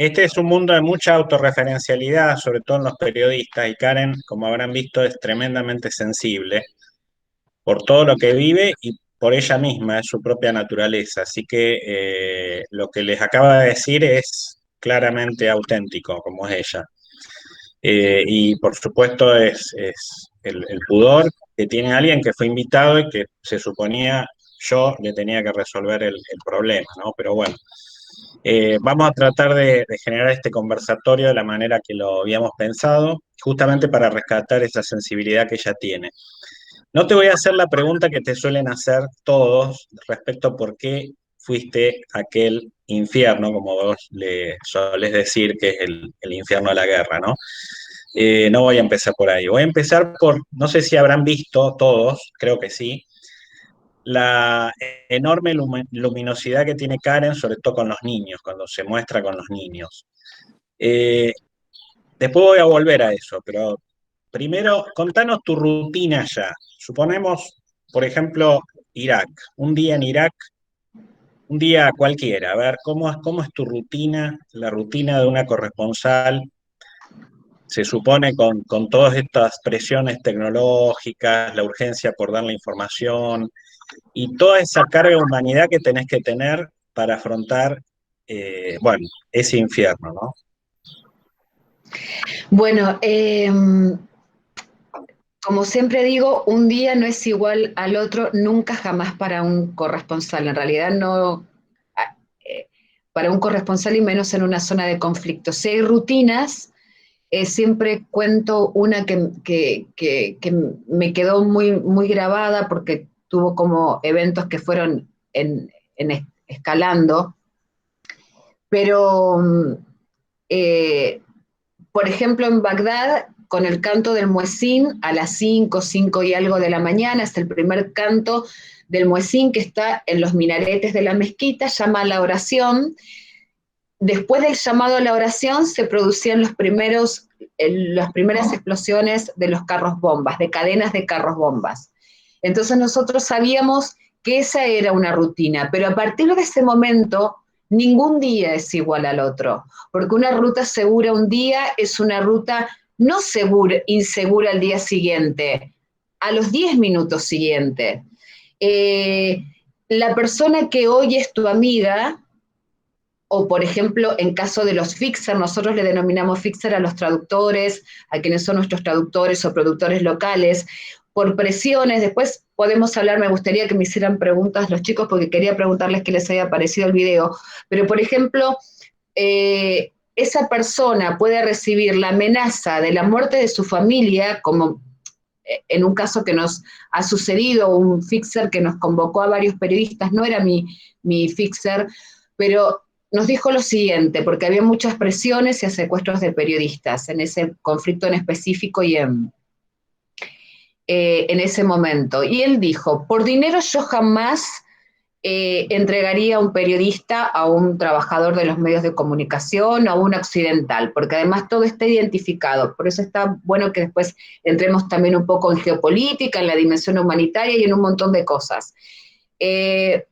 Este es un mundo de mucha autorreferencialidad, sobre todo en los periodistas, y Karen, como habrán visto, es tremendamente sensible por todo lo que vive y por ella misma, es su propia naturaleza. Así que lo que les acaba de decir es claramente auténtico, como es ella. Y por supuesto es el pudor que tiene alguien que fue invitado y que se suponía yo le tenía que resolver el problema, ¿no? Pero bueno, vamos a tratar de generar este conversatorio de la manera que lo habíamos pensado, justamente para rescatar esa sensibilidad que ella tiene. No te voy a hacer la pregunta que te suelen hacer todos respecto a por qué fuiste a aquel infierno, como vos le solés decir, que es el infierno de la guerra, ¿no? No voy a empezar por ahí. Voy a empezar por, no sé si habrán visto todos, creo que sí, la enorme luminosidad que tiene Karen, sobre todo con los niños, cuando se muestra con los niños. Eh, Después voy a volver a eso, pero primero, contanos tu rutina ya. Suponemos, por ejemplo, Irak, un día en Irak, un día cualquiera. A ver, cómo es tu rutina, la rutina de una corresponsal? Se supone con todas estas presiones tecnológicas, la urgencia por dar la información y toda esa carga de humanidad que tenés que tener para afrontar, bueno, ese infierno, ¿no? Bueno, como siempre digo, un día no es igual al otro, nunca jamás para un corresponsal. En realidad no, eh, para un corresponsal y menos en una zona de conflicto. Si hay rutinas, siempre cuento una que me quedó muy grabada porque tuvo como eventos que fueron escalando, pero eh, por ejemplo, en Bagdad, con el canto del muezín a las 5 y algo de la mañana, es el primer canto del muezín que está en los minaretes de la mezquita, llama a la oración. Después del llamado a la oración se producían las primeras explosiones de los carros bombas, de cadenas de carros bombas. Entonces nosotros sabíamos que esa era una rutina, pero a partir de ese momento ningún día es igual al otro, porque una ruta segura un día es una ruta no segura, insegura al día siguiente, a los 10 minutos siguientes. Eh, la persona que hoy es tu amiga, o, por ejemplo, en caso de los fixer, nosotros le denominamos fixer a los traductores, a quienes son nuestros traductores o productores locales, por presiones. Después podemos hablar, me gustaría que me hicieran preguntas los chicos, porque quería preguntarles qué les había parecido el video. Pero, por ejemplo, esa persona puede recibir la amenaza de la muerte de su familia, como en un caso que nos ha sucedido, un fixer que nos convocó a varios periodistas, no era mi fixer, pero nos dijo lo siguiente, porque había muchas presiones y secuestros de periodistas en ese conflicto en específico y en ese momento. Y él dijo, por dinero yo jamás entregaría a un periodista, a un trabajador de los medios de comunicación, a un occidental, porque además todo está identificado. Por eso está bueno que después entremos también un poco en geopolítica, en la dimensión humanitaria y en un montón de cosas. Eh,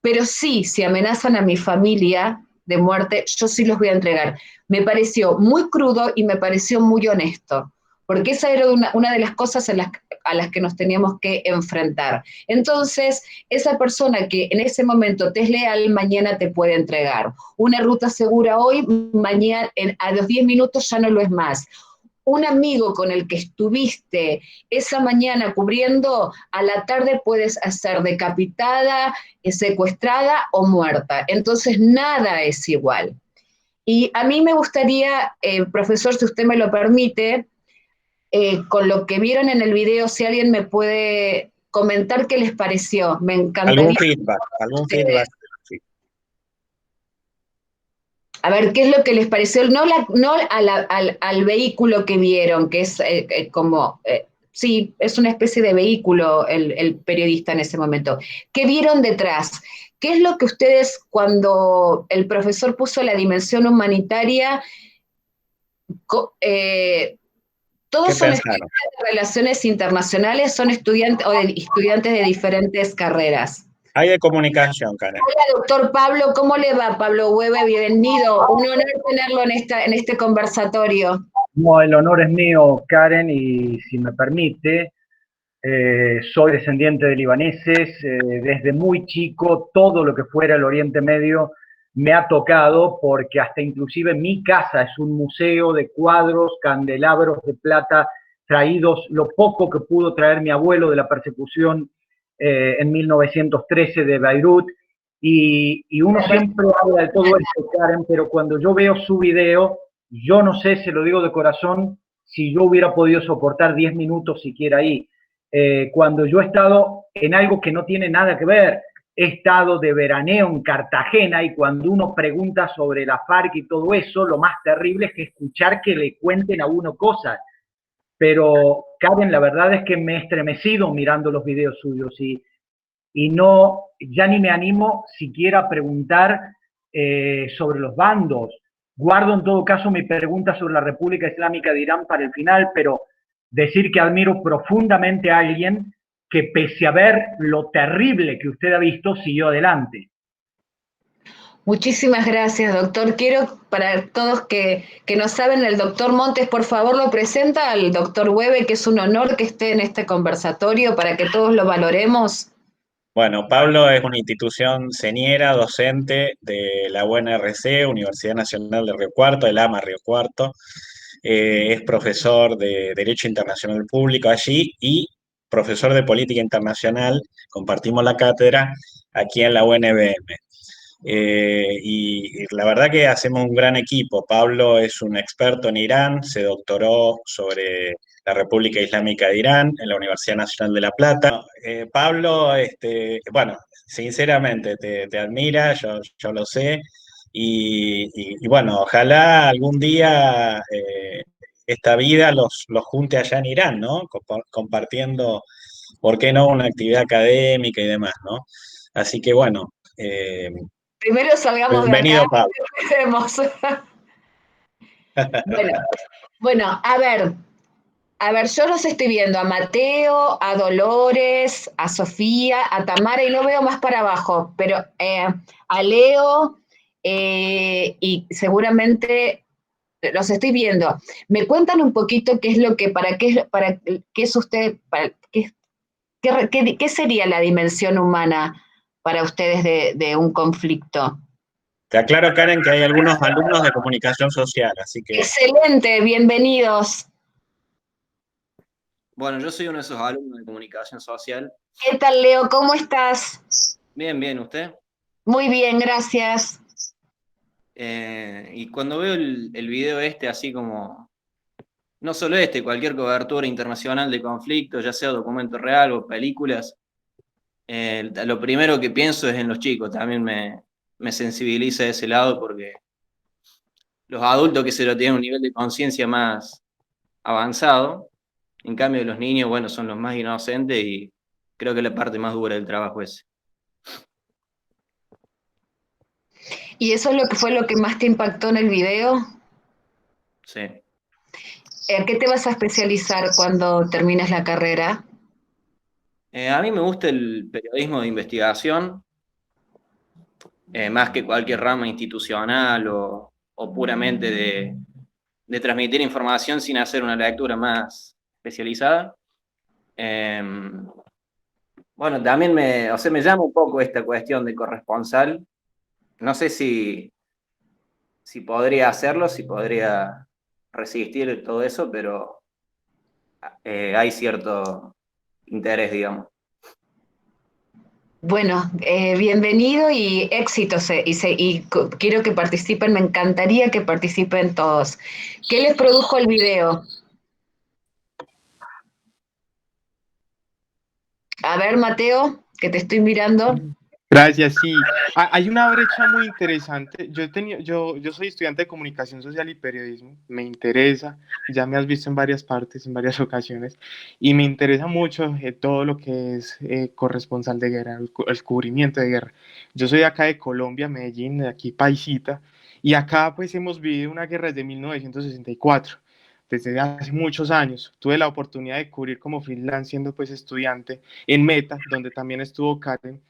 pero sí, si amenazan a mi familia de muerte, yo sí los voy a entregar. Me pareció muy crudo y me pareció muy honesto, porque esa era una de las cosas a las que nos teníamos que enfrentar. Entonces, esa persona que en ese momento te es leal, mañana te puede entregar. Una ruta segura hoy, mañana a los 10 minutos ya no lo es más. Un amigo con el que estuviste esa mañana cubriendo, a la tarde puedes ser decapitada, secuestrada o muerta. Entonces nada es igual. Y a mí me gustaría, profesor, si usted me lo permite, con lo que vieron en el video, si alguien me puede comentar qué les pareció. Me Algún encantaría feedback, algún ustedes. feedback. Sí. A ver, ¿qué es lo que les pareció? No al vehículo que vieron, que es como, sí, es una especie de vehículo el periodista en ese momento. ¿Qué vieron detrás? ¿Qué es lo que ustedes, cuando el profesor puso la dimensión humanitaria, eh, todos ¿Qué son pensaron? estudiantes de relaciones internacionales, son estudiantes o de, estudiantes de diferentes carreras? Hay de comunicación, Karen. Hola, doctor Pablo, ¿cómo le va, Pablo Hueve? Bienvenido. Un honor tenerlo en este conversatorio. No, el honor es mío, Karen, y si me permite, soy descendiente de libaneses. Desde muy chico todo lo que fuera el Oriente Medio me ha tocado, porque hasta inclusive mi casa es un museo de cuadros, candelabros de plata traídos, lo poco que pudo traer mi abuelo de la persecución en 1913 de Beirut, y uno siempre habla de todo esto, Karen, pero cuando yo veo su video, yo no sé, se lo digo de corazón, si yo hubiera podido soportar 10 minutos siquiera ahí. Cuando yo he estado en algo que no tiene nada que ver, he estado de veraneo en Cartagena, y cuando uno pregunta sobre la FARC y todo eso, lo más terrible es que escuchar que le cuenten a uno cosas. Pero, Karen, la verdad es que me he estremecido mirando los videos suyos, y no, ya ni me animo siquiera a preguntar sobre los bandos. Guardo en todo caso mi pregunta sobre la República Islámica de Irán para el final, pero decir que admiro profundamente a alguien que, pese a ver lo terrible que usted ha visto, siguió adelante. Muchísimas gracias, doctor. Quiero, para todos que no saben, el doctor Montes, por favor, lo presenta al doctor Hueve, que es un honor que esté en este conversatorio para que todos lo valoremos. Bueno, Pablo es una institución señera, docente de la UNRC, Universidad Nacional de Río Cuarto, el AMA Río Cuarto. Es profesor de Derecho Internacional Público allí y profesor de Política Internacional. Compartimos la cátedra aquí en la UNBM. Y la verdad que hacemos un gran equipo. Pablo es un experto en Irán, se doctoró sobre la República Islámica de Irán en la Universidad Nacional de La Plata. Pablo, bueno, sinceramente te admira, yo lo sé, y bueno, ojalá algún día esta vida los junte allá en Irán, ¿no? Compartiendo, ¿por qué no?, una actividad académica y demás, ¿no? Así que bueno. Primero salgamos de acá Bienvenido, Pablo. y vemos. Bueno, bueno, a ver, yo los estoy viendo a Mateo, a Dolores, a Sofía, a Tamara, y no veo más para abajo, pero a Leo, y seguramente los estoy viendo. ¿Me cuentan un poquito qué es lo que, para qué es usted, para qué sería la dimensión humana para ustedes de un conflicto? Te aclaro, Karen, que hay algunos alumnos de comunicación social, así que Excelente, bienvenidos. Bueno, yo soy uno de esos alumnos de comunicación social. ¿Qué tal, Leo? ¿Cómo estás? Bien, bien, ¿usted? Muy bien, gracias. Y cuando veo el video este, así como, no solo este, cualquier cobertura internacional de conflicto, ya sea documento real o películas, lo primero que pienso es en los chicos. También me sensibiliza de ese lado, porque los adultos que se lo tienen un nivel de conciencia más avanzado, en cambio los niños, bueno, son los más inocentes, y creo que la parte más dura del trabajo es. ¿Y eso es lo que fue lo que más te impactó en el video? Sí. ¿En qué te vas a especializar cuando termines la carrera? A mí me gusta el periodismo de investigación, más que cualquier rama institucional o puramente de transmitir información sin hacer una lectura más especializada. Bueno, también o sea, me llama un poco esta cuestión de corresponsal. No sé si podría hacerlo, si podría resistir todo eso, pero hay cierto interés, digamos. Bueno, bienvenido y éxitos. Quiero que participen, me encantaría que participen todos. ¿Qué les produjo el video? A ver, Mateo, que te estoy mirando. Gracias, sí. Hay una brecha muy interesante. Yo soy estudiante de comunicación social y periodismo. Me interesa, ya me has visto en varias partes, en varias ocasiones, y me interesa mucho todo lo que es corresponsal de guerra, el cubrimiento de guerra. Yo soy de acá de Colombia, Medellín, de aquí paisita, y acá pues hemos vivido una guerra desde 1964. Desde hace muchos años. Tuve la oportunidad de cubrir como freelance siendo pues estudiante en Meta, donde también estuvo Karen,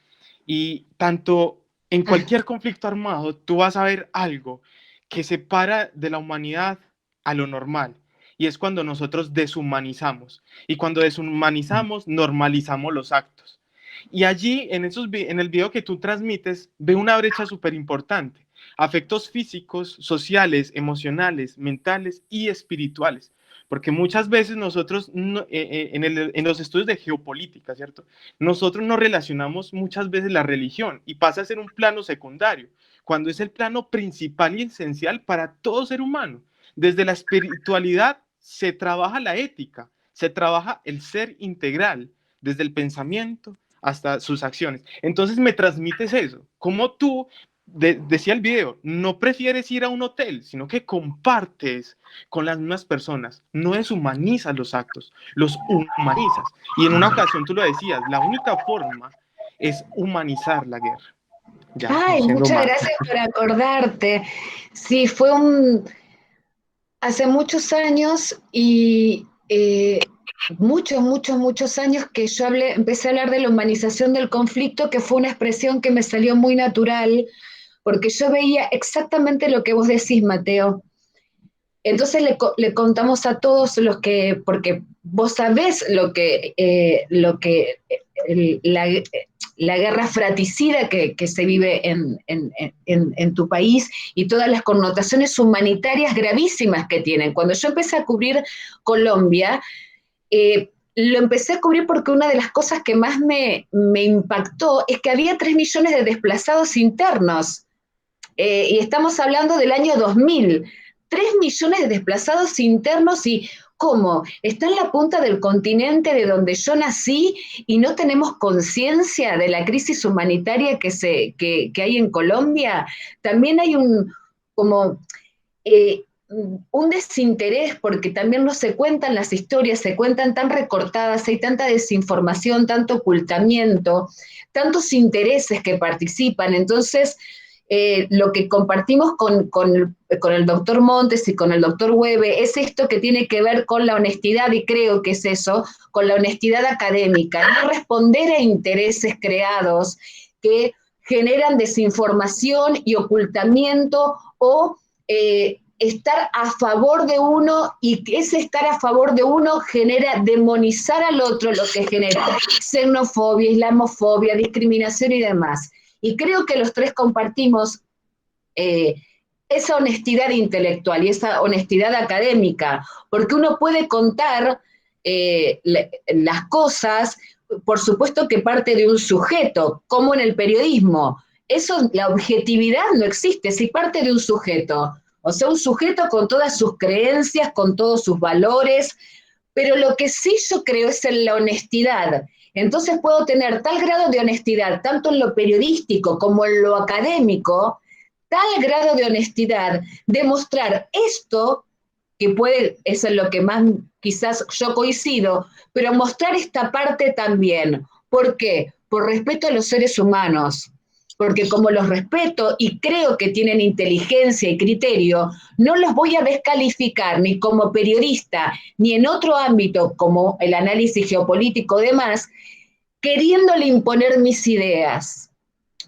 Y tanto en cualquier conflicto armado, tú vas a ver algo que separa de la humanidad a lo normal. Y es cuando nosotros deshumanizamos. Y cuando deshumanizamos, normalizamos los actos. Y allí, en el video que tú transmites, ve una brecha súper importante. Afectos físicos, sociales, emocionales, mentales y espirituales. Porque muchas veces nosotros, en los estudios de geopolítica, ¿cierto? Nosotros nos relacionamos muchas veces la religión y pasa a ser un plano secundario, cuando es el plano principal y esencial para todo ser humano. Desde la espiritualidad se trabaja la ética, se trabaja el ser integral, desde el pensamiento hasta sus acciones. Entonces me transmites eso, como tú, decía el video, no prefieres ir a un hotel, sino que compartes con las mismas personas, no deshumanizas los actos, los humanizas. Y en una ocasión tú lo decías, la única forma es humanizar la guerra. Ya, Ay, siendo muchas más. gracias por acordarte. Sí, hace muchos años y muchos años que yo empecé a hablar de la humanización del conflicto, que fue una expresión que me salió muy natural, porque yo veía exactamente lo que vos decís, Mateo. Entonces le contamos a todos los que, porque vos sabés la guerra fratricida que se vive en tu país y todas las connotaciones humanitarias gravísimas que tienen. Cuando yo empecé a cubrir Colombia, lo empecé a cubrir porque una de las cosas que más me impactó es que había 3 millones de desplazados internos. Y estamos hablando del año 2000. 3 millones de desplazados internos y ¿cómo? Está en la punta del continente de donde yo nací y no tenemos conciencia de la crisis humanitaria que hay en Colombia. También hay un desinterés porque también no se cuentan las historias, se cuentan tan recortadas, hay tanta desinformación, tanto ocultamiento, tantos intereses que participan. Entonces, lo que compartimos con el doctor Montes y con el doctor Webe es esto que tiene que ver con la honestidad, y creo que es eso, con la honestidad académica, no responder a intereses creados que generan desinformación y ocultamiento o estar a favor de uno, y ese estar a favor de uno genera demonizar al otro, lo que genera xenofobia, islamofobia, discriminación y demás. Y creo que los tres compartimos esa honestidad intelectual y esa honestidad académica, porque uno puede contar las cosas, por supuesto que parte de un sujeto, como en el periodismo. Eso, la objetividad no existe, si parte de un sujeto. O sea, un sujeto con todas sus creencias, con todos sus valores, pero lo que sí yo creo es en la honestidad. Entonces puedo tener tal grado de honestidad, tanto en lo periodístico como en lo académico, tal grado de honestidad, de mostrar esto, que puede, eso es lo que más quizás yo coincido, pero mostrar esta parte también. ¿Por qué? Por respeto a los seres humanos, porque como los respeto y creo que tienen inteligencia y criterio, no los voy a descalificar ni como periodista, ni en otro ámbito como el análisis geopolítico y demás, queriéndole imponer mis ideas.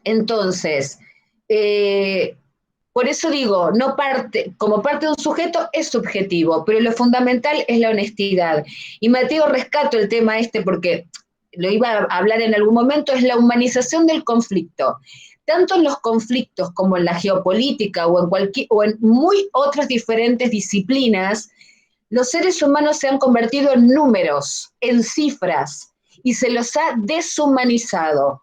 Entonces, por eso digo, como parte de un sujeto es subjetivo, pero lo fundamental es la honestidad. Y Mateo, rescato el tema porque lo iba a hablar en algún momento, es la humanización del conflicto. Tanto en los conflictos como en la geopolítica o en muy otras diferentes disciplinas, los seres humanos se han convertido en números, en cifras, y se los ha deshumanizado.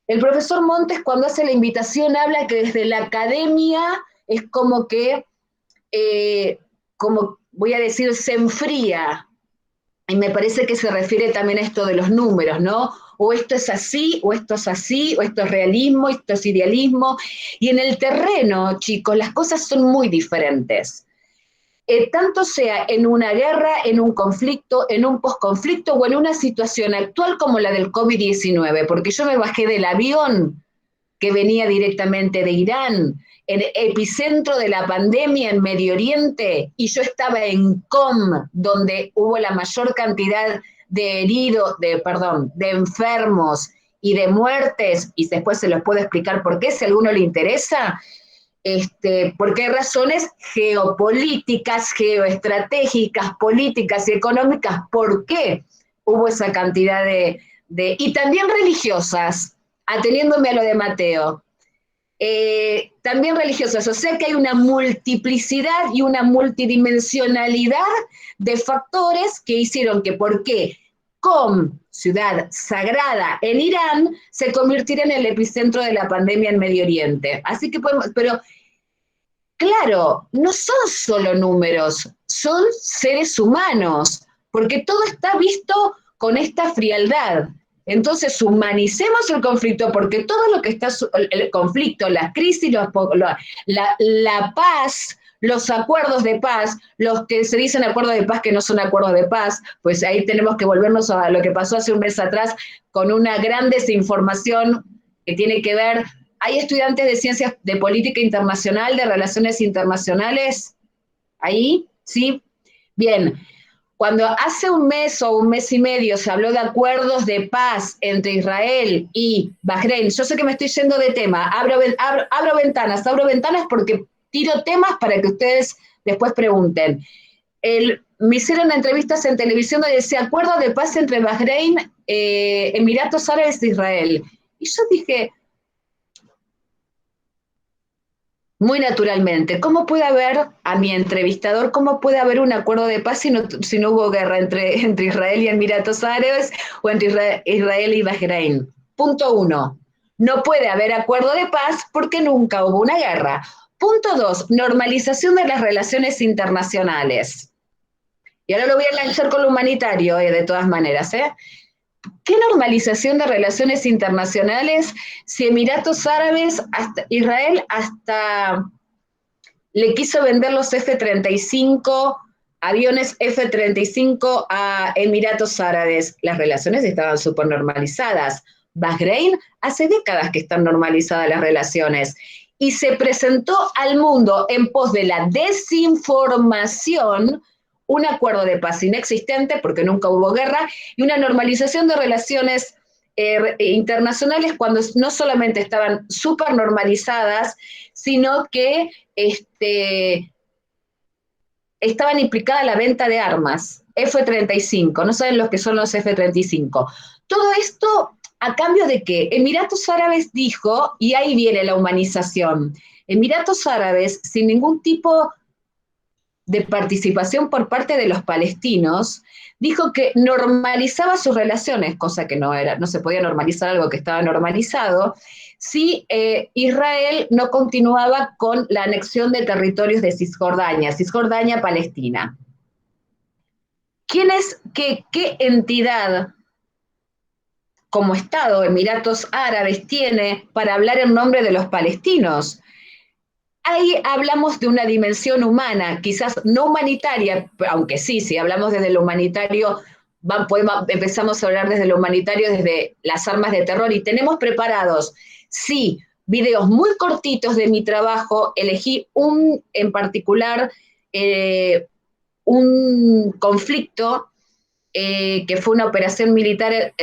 El profesor Montes, cuando hace la invitación, habla que desde la academia es como que, como voy a decir, se enfría. Y me parece que se refiere también a esto de los números, ¿no? O esto es así, o esto es así, o esto es realismo, esto es idealismo. Y en el terreno, chicos, las cosas son muy diferentes. Tanto sea en una guerra, en un conflicto, en un posconflicto o en una situación actual como la del COVID-19, porque yo me bajé del avión que venía directamente de Irán, en el epicentro de la pandemia en Medio Oriente, y yo estaba en Qom, donde hubo la mayor cantidad de enfermos, y de muertes, y después se los puedo explicar por qué, si a alguno le interesa, porque hay razones geopolíticas, geoestratégicas, políticas y económicas, por qué hubo esa cantidad y también religiosas, ateniéndome a lo de Mateo. También religiosas, o sea que hay una multiplicidad y una multidimensionalidad de factores que hicieron que por qué Qom, ciudad sagrada en Irán, se convirtiera en el epicentro de la pandemia en Medio Oriente. Así que podemos, pero claro, no son solo números, son seres humanos, porque todo está visto con esta frialdad. Entonces, humanicemos el conflicto, porque todo lo que está, el conflicto, las crisis, la paz, los acuerdos de paz, los que se dicen acuerdos de paz que no son acuerdos de paz, pues ahí tenemos que volvernos a lo que pasó hace un mes atrás con una gran desinformación que tiene que ver. ¿Hay estudiantes de ciencias de política internacional, de relaciones internacionales? ¿Ahí? ¿Sí? Bien. Cuando hace un mes o un mes y medio se habló de acuerdos de paz entre Israel y Bahrein, yo sé que me estoy yendo de tema, abro ventanas porque tiro temas para que ustedes después pregunten. Me hicieron entrevistas en televisión donde decía acuerdo de paz entre Bahrein, Emiratos Árabes e Israel. Y yo dije, muy naturalmente, ¿cómo puede haber, a mi entrevistador, cómo puede haber un acuerdo de paz si no hubo guerra entre Israel y Emiratos Árabes o entre Israel y Bahrein? Punto 1, no puede haber acuerdo de paz porque nunca hubo una guerra. Punto 2, normalización de las relaciones internacionales. Y ahora lo voy a lanzar con lo humanitario, de todas maneras, ¿eh? ¿Qué normalización de relaciones internacionales si Emiratos Árabes, Israel hasta le quiso vender los F-35, aviones F-35 a Emiratos Árabes? Las relaciones estaban súper normalizadas. Bahrein, hace décadas que están normalizadas las relaciones. Y se presentó al mundo en pos de la desinformación un acuerdo de paz inexistente, porque nunca hubo guerra, y una normalización de relaciones internacionales cuando no solamente estaban súper normalizadas, sino que estaban implicadas la venta de armas, F-35, no saben lo que son los F-35. Todo esto a cambio de que Emiratos Árabes dijo, y ahí viene la humanización, Emiratos Árabes, sin ningún tipo de participación por parte de los palestinos, dijo que normalizaba sus relaciones, cosa que no se podía normalizar algo que estaba normalizado, si Israel no continuaba con la anexión de territorios de Cisjordania, Palestina. ¿Qué entidad como Estado Emiratos Árabes tiene para hablar en nombre de los palestinos? Ahí hablamos de una dimensión humana, quizás no humanitaria, aunque sí, si hablamos desde lo humanitario, empezamos a hablar desde lo humanitario, desde las armas de terror, y tenemos preparados, sí, videos muy cortitos de mi trabajo. Elegí en particular, un conflicto que fue una operación militar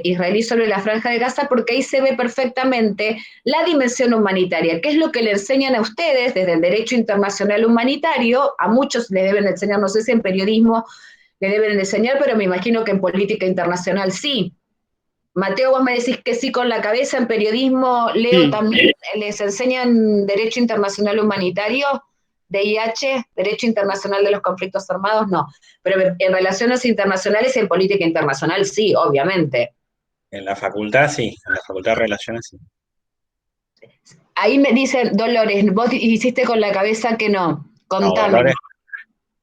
israelí sobre la Franja de Gaza, porque ahí se ve perfectamente la dimensión humanitaria, que es lo que le enseñan a ustedes desde el derecho internacional humanitario. A muchos les deben enseñar, no sé si en periodismo le deben enseñar, pero me imagino que en política internacional sí. Mateo, vos me decís que sí con la cabeza. En periodismo, Leo, sí. También les enseñan derecho internacional humanitario, DIH, Derecho Internacional de los Conflictos Armados, no. Pero en relaciones internacionales y en política internacional, sí, obviamente. En la facultad, sí. En la facultad de Relaciones, sí. Ahí me dicen, Dolores, vos hiciste con la cabeza que no. Contame. No, Dolores.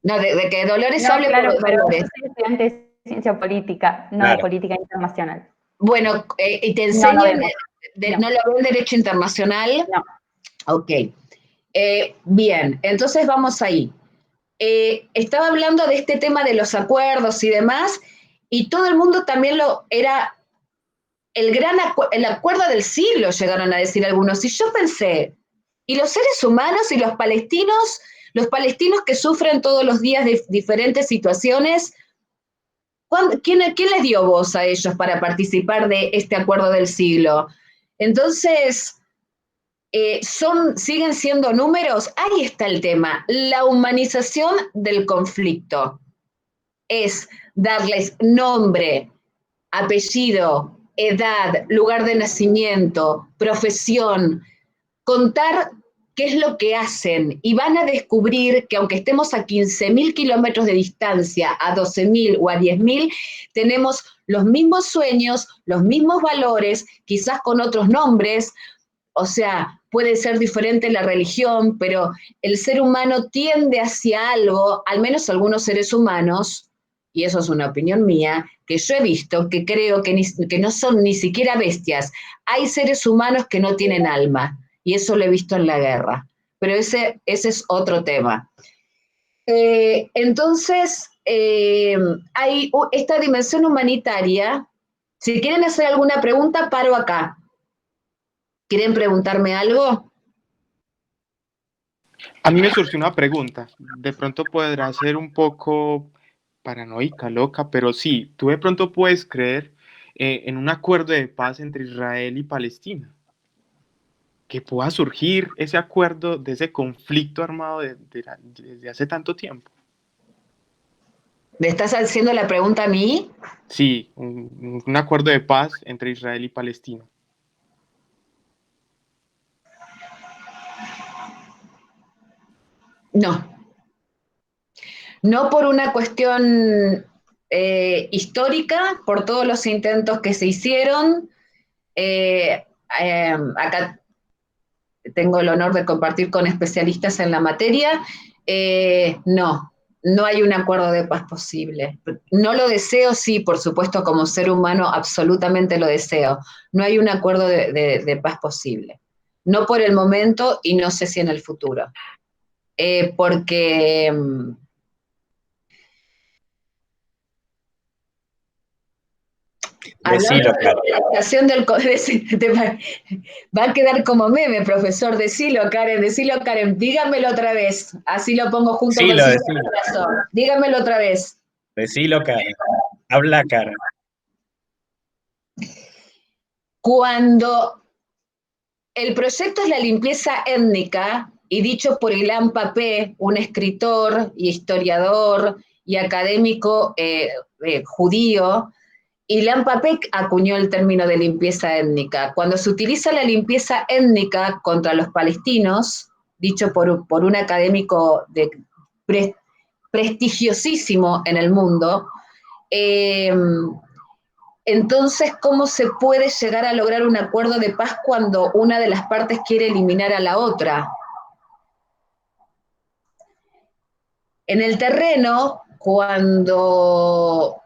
No, de que Dolores no, hable claro, por pero Dolores. yo soy estudiante de ciencia política, no de política internacional. Bueno, y te enseñan, no lo ven derecho internacional. No. Ok. Bien, entonces vamos ahí. Estaba hablando de este tema de los acuerdos y demás, y todo el mundo también era el acuerdo del siglo, llegaron a decir algunos. Y yo pensé, ¿y los seres humanos y los palestinos que sufren todos los días de diferentes situaciones, ¿Quién les dio voz a ellos para participar de este acuerdo del siglo? Entonces, ¿siguen siendo números? Ahí está el tema. La humanización del conflicto es darles nombre, apellido, edad, lugar de nacimiento, profesión, contar qué es lo que hacen, y van a descubrir que aunque estemos a 15.000 kilómetros de distancia, a 12.000 o a 10.000, tenemos los mismos sueños, los mismos valores, quizás con otros nombres. O sea, puede ser diferente la religión, pero el ser humano tiende hacia algo, al menos algunos seres humanos, y eso es una opinión mía, que yo he visto, que creo que no son ni siquiera bestias. Hay seres humanos que no tienen alma, y eso lo he visto en la guerra. Pero ese es otro tema. Entonces, hay esta dimensión humanitaria. Si quieren hacer alguna pregunta, paro acá. ¿Quieren preguntarme algo? A mí me surgió una pregunta. De pronto podrá ser un poco paranoica, loca, pero sí, tú de pronto puedes creer en un acuerdo de paz entre Israel y Palestina. Que pueda surgir ese acuerdo de ese conflicto armado desde hace tanto tiempo. ¿Me estás haciendo la pregunta a mí? Sí, un acuerdo de paz entre Israel y Palestina. No. No por una cuestión histórica, por todos los intentos que se hicieron. Acá tengo el honor de compartir con especialistas en la materia. No hay un acuerdo de paz posible. No lo deseo, sí, por supuesto, como ser humano, absolutamente lo deseo. No hay un acuerdo de paz posible. No por el momento y no sé si en el futuro. Porque Decilo, hablando de la estación del va a quedar como meme, profesor. Decilo, Karen, dígamelo otra vez. Así lo pongo junto con su corazón. Dígamelo otra vez. Decilo, Karen. Habla, Karen. Cuando el proyecto es la limpieza étnica, y dicho por Ilan Pappé, un escritor y historiador y académico judío, Ilan Pappé acuñó el término de limpieza étnica. Cuando se utiliza la limpieza étnica contra los palestinos, dicho por un académico prestigiosísimo en el mundo, entonces, ¿cómo se puede llegar a lograr un acuerdo de paz cuando una de las partes quiere eliminar a la otra? En el terreno, cuando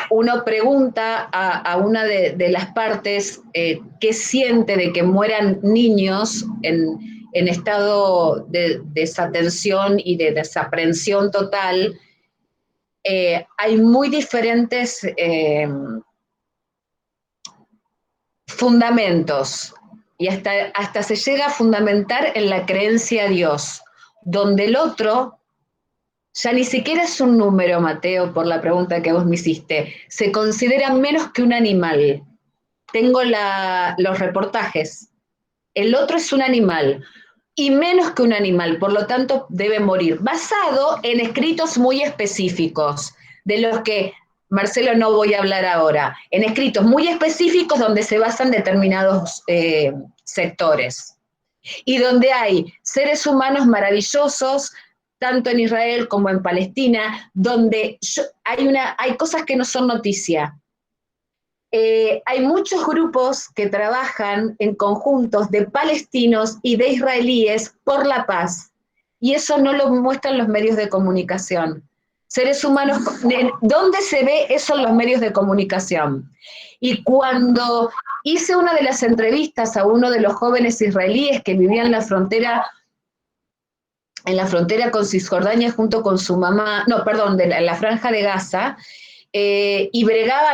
uno pregunta a una de las partes qué siente de que mueran niños en estado de desatención y de desaprensión total, hay muy diferentes fundamentos, y hasta se llega a fundamentar en la creencia a Dios, donde el otro ya ni siquiera es un número, Mateo, por la pregunta que vos me hiciste, se considera menos que un animal. Tengo los reportajes. El otro es un animal, y menos que un animal, por lo tanto debe morir, basado en escritos muy específicos, de los que, Marcelo, no voy a hablar ahora, en escritos muy específicos donde se basan determinados sectores, y donde hay seres humanos maravillosos, tanto en Israel como en Palestina, donde hay cosas que no son noticia. Hay muchos grupos que trabajan en conjuntos de palestinos y de israelíes por la paz, y eso no lo muestran los medios de comunicación. Seres humanos, ¿dónde se ve eso en los medios de comunicación? Y cuando hice una de las entrevistas a uno de los jóvenes israelíes que vivía en la frontera con Cisjordania junto con su mamá, en la franja de Gaza, y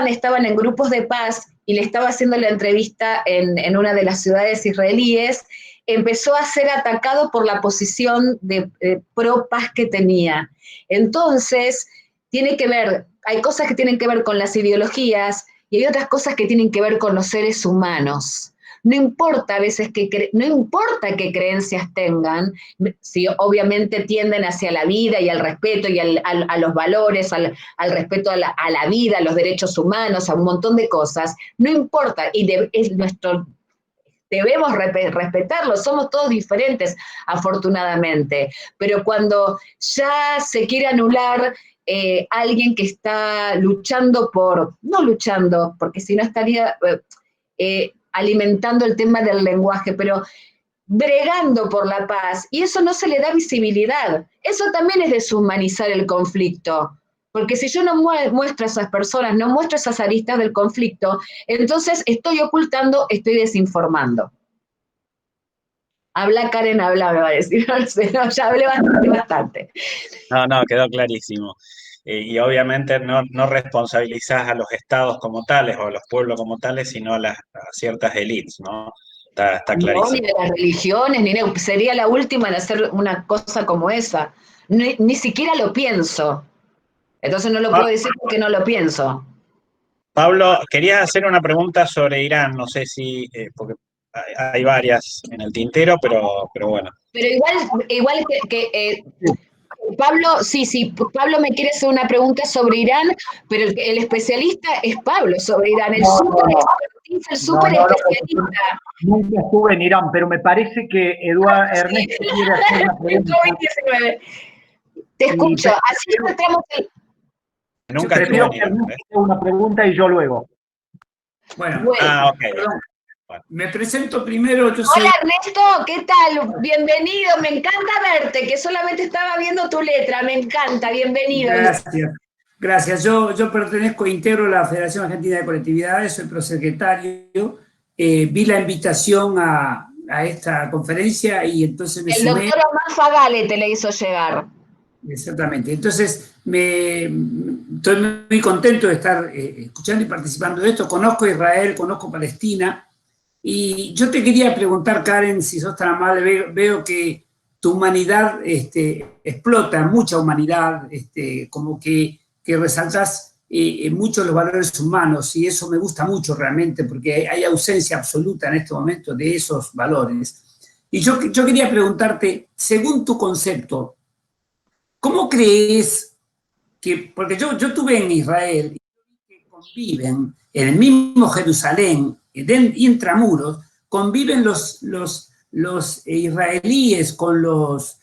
estaban en grupos de paz, y le estaba haciendo la entrevista en una de las ciudades israelíes, empezó a ser atacado por la posición de pro paz que tenía. Entonces, tiene que ver, hay cosas que tienen que ver con las ideologías y hay otras cosas que tienen que ver con los seres humanos. No importa a veces no importa qué creencias tengan, si obviamente tienden hacia la vida y al respeto y a los valores, al respeto a la vida, a los derechos humanos, a un montón de cosas, no importa, y debemos respetarlos, somos todos diferentes, afortunadamente, pero cuando ya se quiere anular alguien que está luchando no luchando, porque si no estaría alimentando el tema del lenguaje, pero bregando por la paz, y eso no se le da visibilidad. Eso también es deshumanizar el conflicto, porque si yo no muestro a esas personas, no muestro esas aristas del conflicto, entonces estoy ocultando, estoy desinformando. Habla Karen, habla, me va a decir, no, ya hablé bastante. No, quedó clarísimo. Y obviamente no responsabilizás a los estados como tales o a los pueblos como tales, sino a ciertas élites, ¿no? Está No, clarísimo. ni de las religiones, sería la última en hacer una cosa como esa. Ni siquiera lo pienso. Entonces no lo puedo decir porque no lo pienso. Pablo, quería hacer una pregunta sobre Irán, no sé si, porque hay varias en el tintero, pero bueno. Pero igual Pablo, sí, Pablo me quiere hacer una pregunta sobre Irán, pero el especialista es Pablo sobre Irán, el súper especialista. Nunca estuve en Irán, pero me parece que Ernesto quiere hacer una pregunta. Te escucho, así encontramos el... Nunca Prefiero estuve que en Irán. Ernesto haga una pregunta y yo luego. Bueno, ok. Perdón. Me presento primero, yo soy... Hola Ernesto, ¿qué tal? Bienvenido, me encanta verte, que solamente estaba viendo tu letra, me encanta, bienvenido. Gracias. Yo pertenezco, integro la Federación Argentina de Colectividades, soy prosecretario, vi la invitación a esta conferencia y entonces me sumé. El doctor Omar Fagale te la hizo llegar. Exactamente, entonces estoy muy contento de estar escuchando y participando de esto. Conozco Israel, conozco Palestina. Y yo te quería preguntar, Karen, si sos tan amable, veo que tu humanidad explota, mucha humanidad, como que resaltás mucho los valores humanos, y eso me gusta mucho realmente, porque hay ausencia absoluta en este momento de esos valores. Y yo quería preguntarte, según tu concepto, ¿cómo crees que, porque yo estuve en Israel, que conviven en el mismo Jerusalén, intramuros, conviven los israelíes con los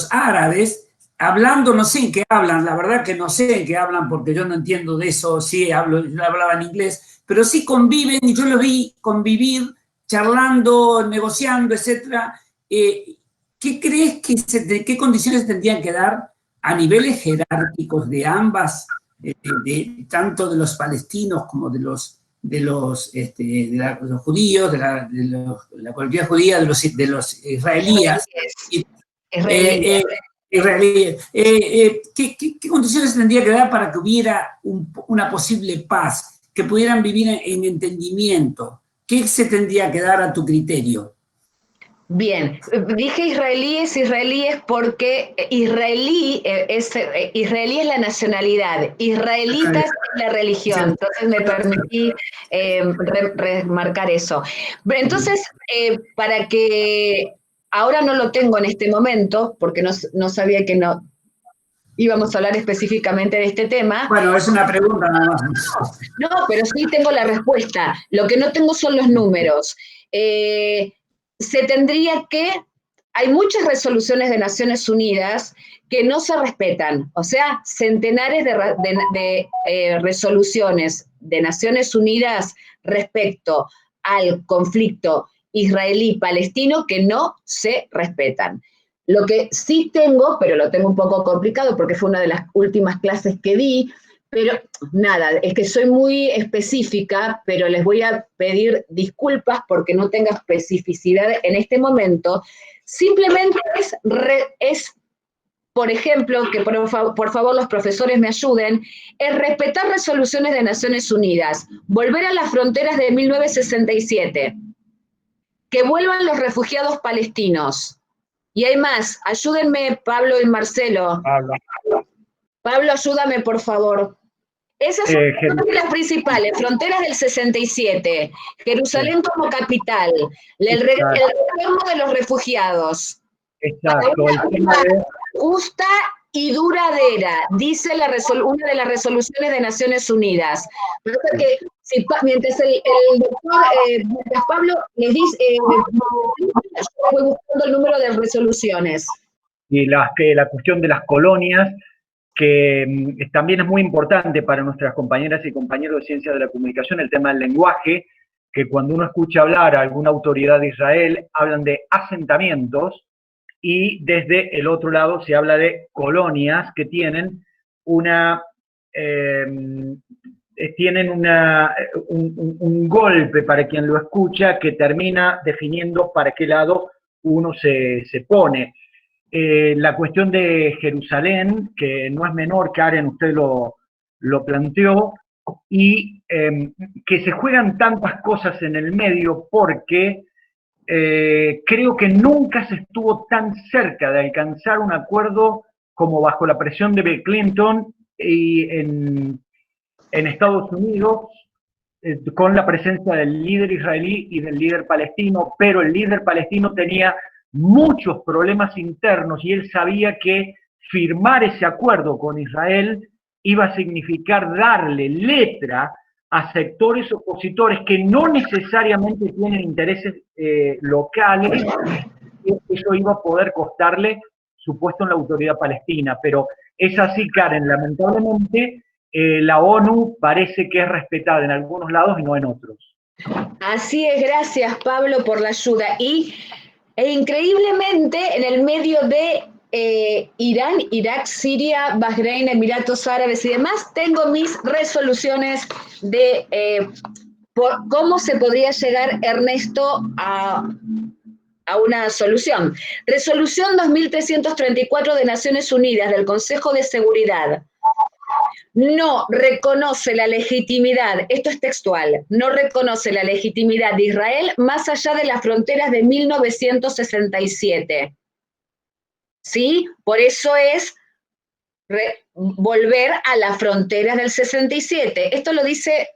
árabes, hablando, no sé en qué hablan, la verdad que no sé en qué hablan porque yo no entiendo de eso, yo hablaba en inglés, pero sí conviven y yo los vi convivir, charlando, negociando, etc. ¿Qué crees qué condiciones tendrían que dar a niveles jerárquicos de ambas, tanto de los palestinos como de los judíos, de la colectividad judía, de los israelíes? ¿Qué condiciones tendría que dar para que hubiera una posible paz, que pudieran vivir en entendimiento? ¿Qué se tendría que dar a tu criterio? Bien, dije israelíes porque israelí es la nacionalidad, israelita es la religión, entonces me permití remarcar eso. Entonces, para que, ahora no lo tengo en este momento, porque no sabía que no íbamos a hablar específicamente de este tema. Bueno, es una pregunta nada más. No, pero sí tengo la respuesta, lo que no tengo son los números. Hay muchas resoluciones de Naciones Unidas que no se respetan, o sea, centenares de resoluciones de Naciones Unidas respecto al conflicto israelí-palestino que no se respetan. Lo que sí tengo, pero lo tengo un poco complicado porque fue una de las últimas clases que di, pero nada, es que soy muy específica, pero les voy a pedir disculpas porque no tenga especificidad en este momento. Simplemente es por ejemplo, que por favor los profesores me ayuden, es respetar resoluciones de Naciones Unidas, volver a las fronteras de 1967, que vuelvan los refugiados palestinos. Y hay más, ayúdenme Pablo y Marcelo. Pablo, ayúdame, por favor. Esas son las principales, fronteras del 67, Jerusalén como capital, el retorno de los refugiados. Exacto. Justa y duradera, dice una de las resoluciones de Naciones Unidas. Que, mientras mientras Pablo les dice, voy buscando el número de resoluciones. Y la cuestión de las colonias, que también es muy importante para nuestras compañeras y compañeros de ciencias de la comunicación, el tema del lenguaje, que cuando uno escucha hablar a alguna autoridad de Israel, hablan de asentamientos, y desde el otro lado se habla de colonias que tienen un golpe para quien lo escucha que termina definiendo para qué lado uno se pone. La cuestión de Jerusalén, que no es menor, Karen, usted lo planteó, y que se juegan tantas cosas en el medio porque creo que nunca se estuvo tan cerca de alcanzar un acuerdo como bajo la presión de Bill Clinton y en Estados Unidos, con la presencia del líder israelí y del líder palestino, pero el líder palestino tenía muchos problemas internos y él sabía que firmar ese acuerdo con Israel iba a significar darle letra a sectores opositores que no necesariamente tienen intereses locales, y eso iba a poder costarle su puesto en la autoridad palestina. Pero es así, Karen, lamentablemente la ONU parece que es respetada en algunos lados y no en otros. Así es, gracias Pablo por la ayuda. E increíblemente en el medio de Irán, Irak, Siria, Bahrein, Emiratos Árabes y demás, tengo mis resoluciones de por cómo se podría llegar, Ernesto, a una solución. Resolución 2334 de Naciones Unidas del Consejo de Seguridad. No reconoce la legitimidad, esto es textual, no reconoce la legitimidad de Israel más allá de las fronteras de 1967. ¿Sí? Por eso es volver a las fronteras del 67. Esto lo dice,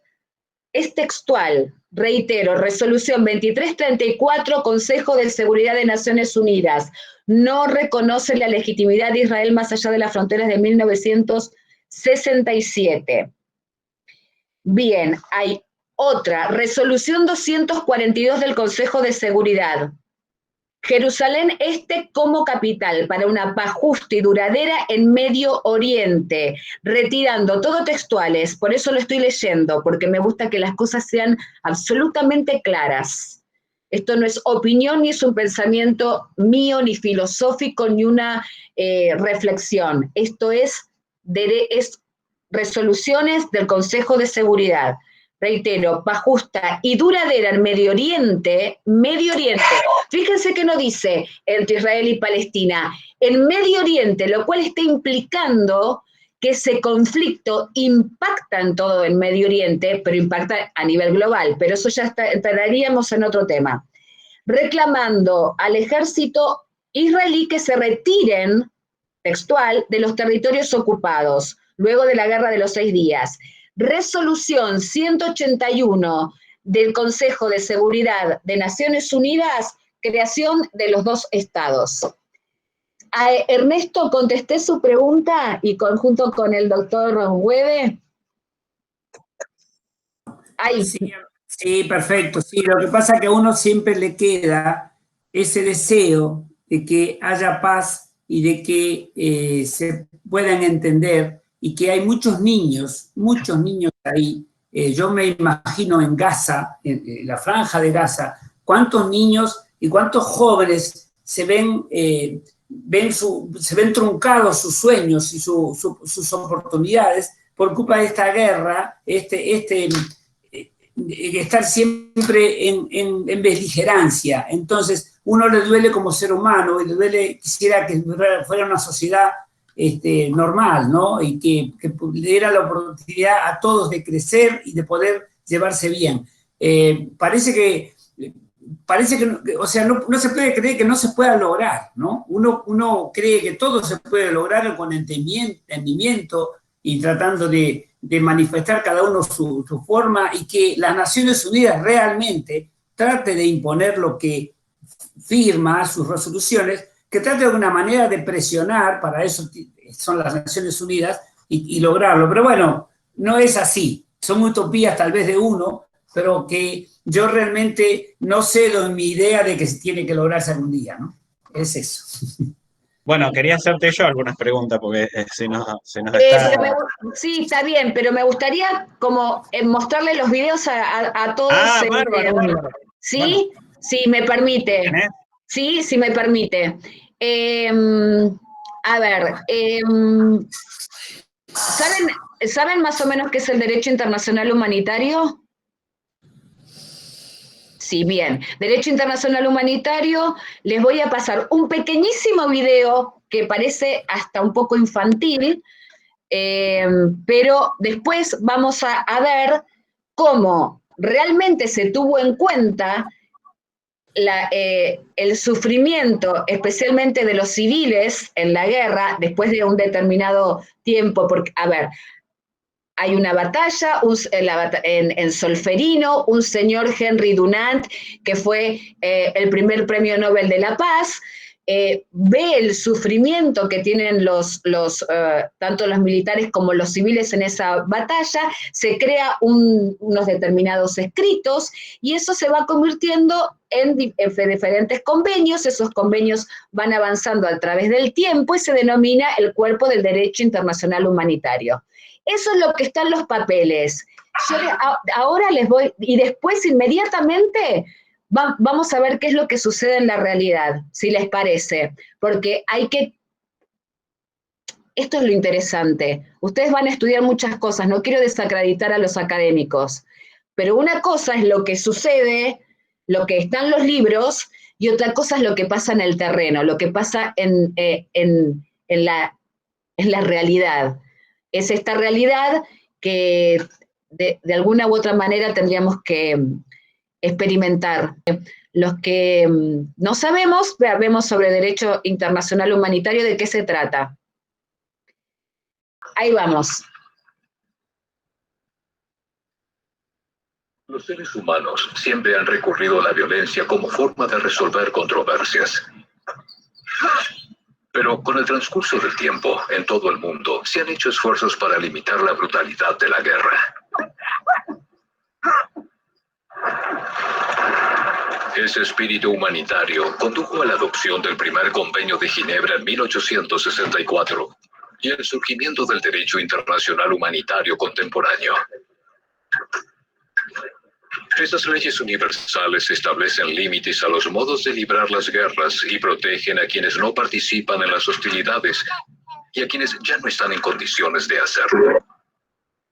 es textual, reitero, resolución 2334, Consejo de Seguridad de Naciones Unidas. No reconoce la legitimidad de Israel más allá de las fronteras de 1967. Bien, hay otra, resolución 242 del Consejo de Seguridad. Jerusalén Este como capital para una paz justa y duradera en Medio Oriente, retirando todo textuales, por eso lo estoy leyendo, porque me gusta que las cosas sean absolutamente claras. Esto no es opinión, ni es un pensamiento mío, ni filosófico, ni una reflexión. Esto es resoluciones del Consejo de Seguridad. Reitero, paz justa y duradera en Medio Oriente, fíjense que no dice entre Israel y Palestina, en Medio Oriente, lo cual está implicando que ese conflicto impacta en todo el Medio Oriente, pero impacta a nivel global, pero eso ya entraríamos en otro tema. Reclamando al ejército israelí que se retiren, textual, de los territorios ocupados, luego de la Guerra de los 6 días. Resolución 181 del Consejo de Seguridad de Naciones Unidas, creación de los 2 estados. A Ernesto, contesté su pregunta y junto con el doctor Webe. Sí, perfecto. Sí, lo que pasa es que a uno siempre le queda ese deseo de que haya paz y de que se puedan entender, y que hay muchos niños ahí. Yo me imagino en Gaza, en la franja de Gaza, cuántos niños y cuántos jóvenes se ven truncados sus sueños y sus oportunidades por culpa de esta guerra, estar siempre en beligerancia. Entonces, uno le duele como ser humano y le duele, quisiera que fuera una sociedad normal, ¿no? Y que le diera la oportunidad a todos de crecer y de poder llevarse bien. Parece que parece que, o sea, no se puede creer que no se pueda lograr, ¿no? Uno cree que todo se puede lograr con entendimiento y tratando de manifestar cada uno su forma, y que las Naciones Unidas realmente trate de imponer lo que firma, sus resoluciones, que trate de alguna manera de presionar, para eso son las Naciones Unidas, y lograrlo. Pero bueno, no es así. Son utopías tal vez de uno, pero que yo realmente no cedo en mi idea de que se tiene que lograrse algún día, ¿no? Es eso. Bueno, quería hacerte yo algunas preguntas porque se nos está... Sí, está bien, pero me gustaría como mostrarle los videos a todos. Ah, bárbaro, bárbaro. ¿Sí? Bueno. Sí, me permite. ¿Tenés? Sí, sí me permite. A ver, ¿saben más o menos qué es el derecho internacional humanitario? Sí, bien. Derecho internacional humanitario, les voy a pasar un pequeñísimo video que parece hasta un poco infantil, pero después vamos a ver cómo realmente se tuvo en cuenta el sufrimiento, especialmente de los civiles en la guerra, después de un determinado tiempo, porque, a ver, hay una batalla en Solferino, un señor Henry Dunant, que fue el primer premio Nobel de la Paz, ve el sufrimiento que tienen tanto los militares como los civiles en esa batalla, se crea unos determinados escritos, y eso se va convirtiendo en diferentes convenios. Esos convenios van avanzando a través del tiempo y se denomina el cuerpo del derecho internacional humanitario. Eso es lo que está en los papeles. Yo ahora les voy, y después inmediatamente vamos a ver qué es lo que sucede en la realidad, si les parece, porque esto es lo interesante. Ustedes van a estudiar muchas cosas, no quiero desacreditar a los académicos, pero una cosa es lo que sucede, lo que está en los libros, y otra cosa es lo que pasa en el terreno, lo que pasa en la realidad. Es esta realidad que de alguna u otra manera tendríamos que experimentar. Los que no sabemos, vemos sobre derecho internacional humanitario de qué se trata. Ahí vamos. Los seres humanos siempre han recurrido a la violencia como forma de resolver controversias. Pero con el transcurso del tiempo, en todo el mundo, se han hecho esfuerzos para limitar la brutalidad de la guerra. Ese espíritu humanitario condujo a la adopción del primer Convenio de Ginebra en 1864 y el surgimiento del derecho internacional humanitario contemporáneo. Estas leyes universales establecen límites a los modos de librar las guerras y protegen a quienes no participan en las hostilidades y a quienes ya no están en condiciones de hacerlo.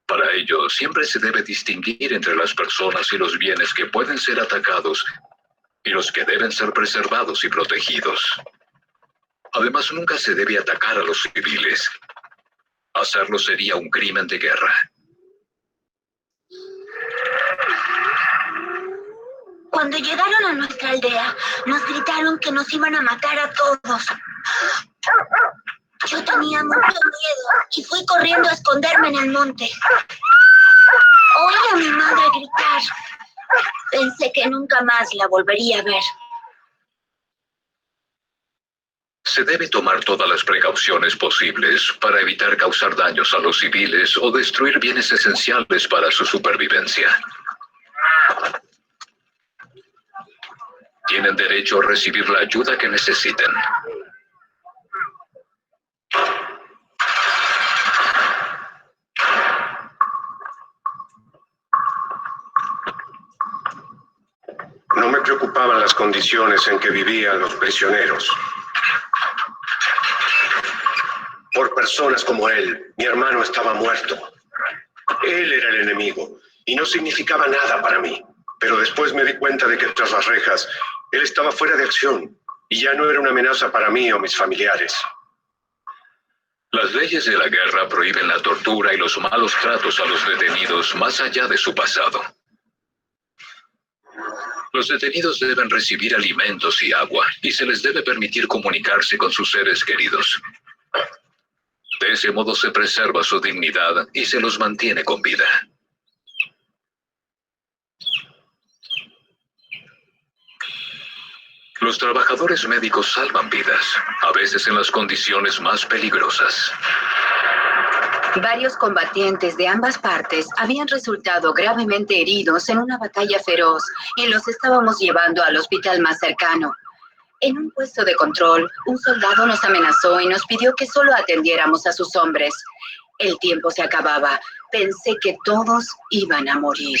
Para ello, siempre se debe distinguir entre las personas y los bienes que pueden ser atacados y los que deben ser preservados y protegidos. Además, nunca se debe atacar a los civiles. Hacerlo sería un crimen de guerra. Cuando llegaron a nuestra aldea, nos gritaron que nos iban a matar a todos. Yo tenía mucho miedo y fui corriendo a esconderme en el monte. Oí a mi madre gritar. Pensé que nunca más la volvería a ver. Se debe tomar todas las precauciones posibles para evitar causar daños a los civiles o destruir bienes esenciales para su supervivencia. Tienen derecho a recibir la ayuda que necesiten. No me preocupaban las condiciones en que vivían los prisioneros. Por personas como él, mi hermano estaba muerto. Él era el enemigo y no significaba nada para mí. Pero después me di cuenta de que tras las rejas, él estaba fuera de acción y ya no era una amenaza para mí o mis familiares. Las leyes de la guerra prohíben la tortura y los malos tratos a los detenidos más allá de su pasado. Los detenidos deben recibir alimentos y agua, y se les debe permitir comunicarse con sus seres queridos. De ese modo se preserva su dignidad y se los mantiene con vida. Los trabajadores médicos salvan vidas, a veces en las condiciones más peligrosas. Varios combatientes de ambas partes habían resultado gravemente heridos en una batalla feroz y los estábamos llevando al hospital más cercano. En un puesto de control, un soldado nos amenazó y nos pidió que solo atendiéramos a sus hombres. El tiempo se acababa. Pensé que todos iban a morir.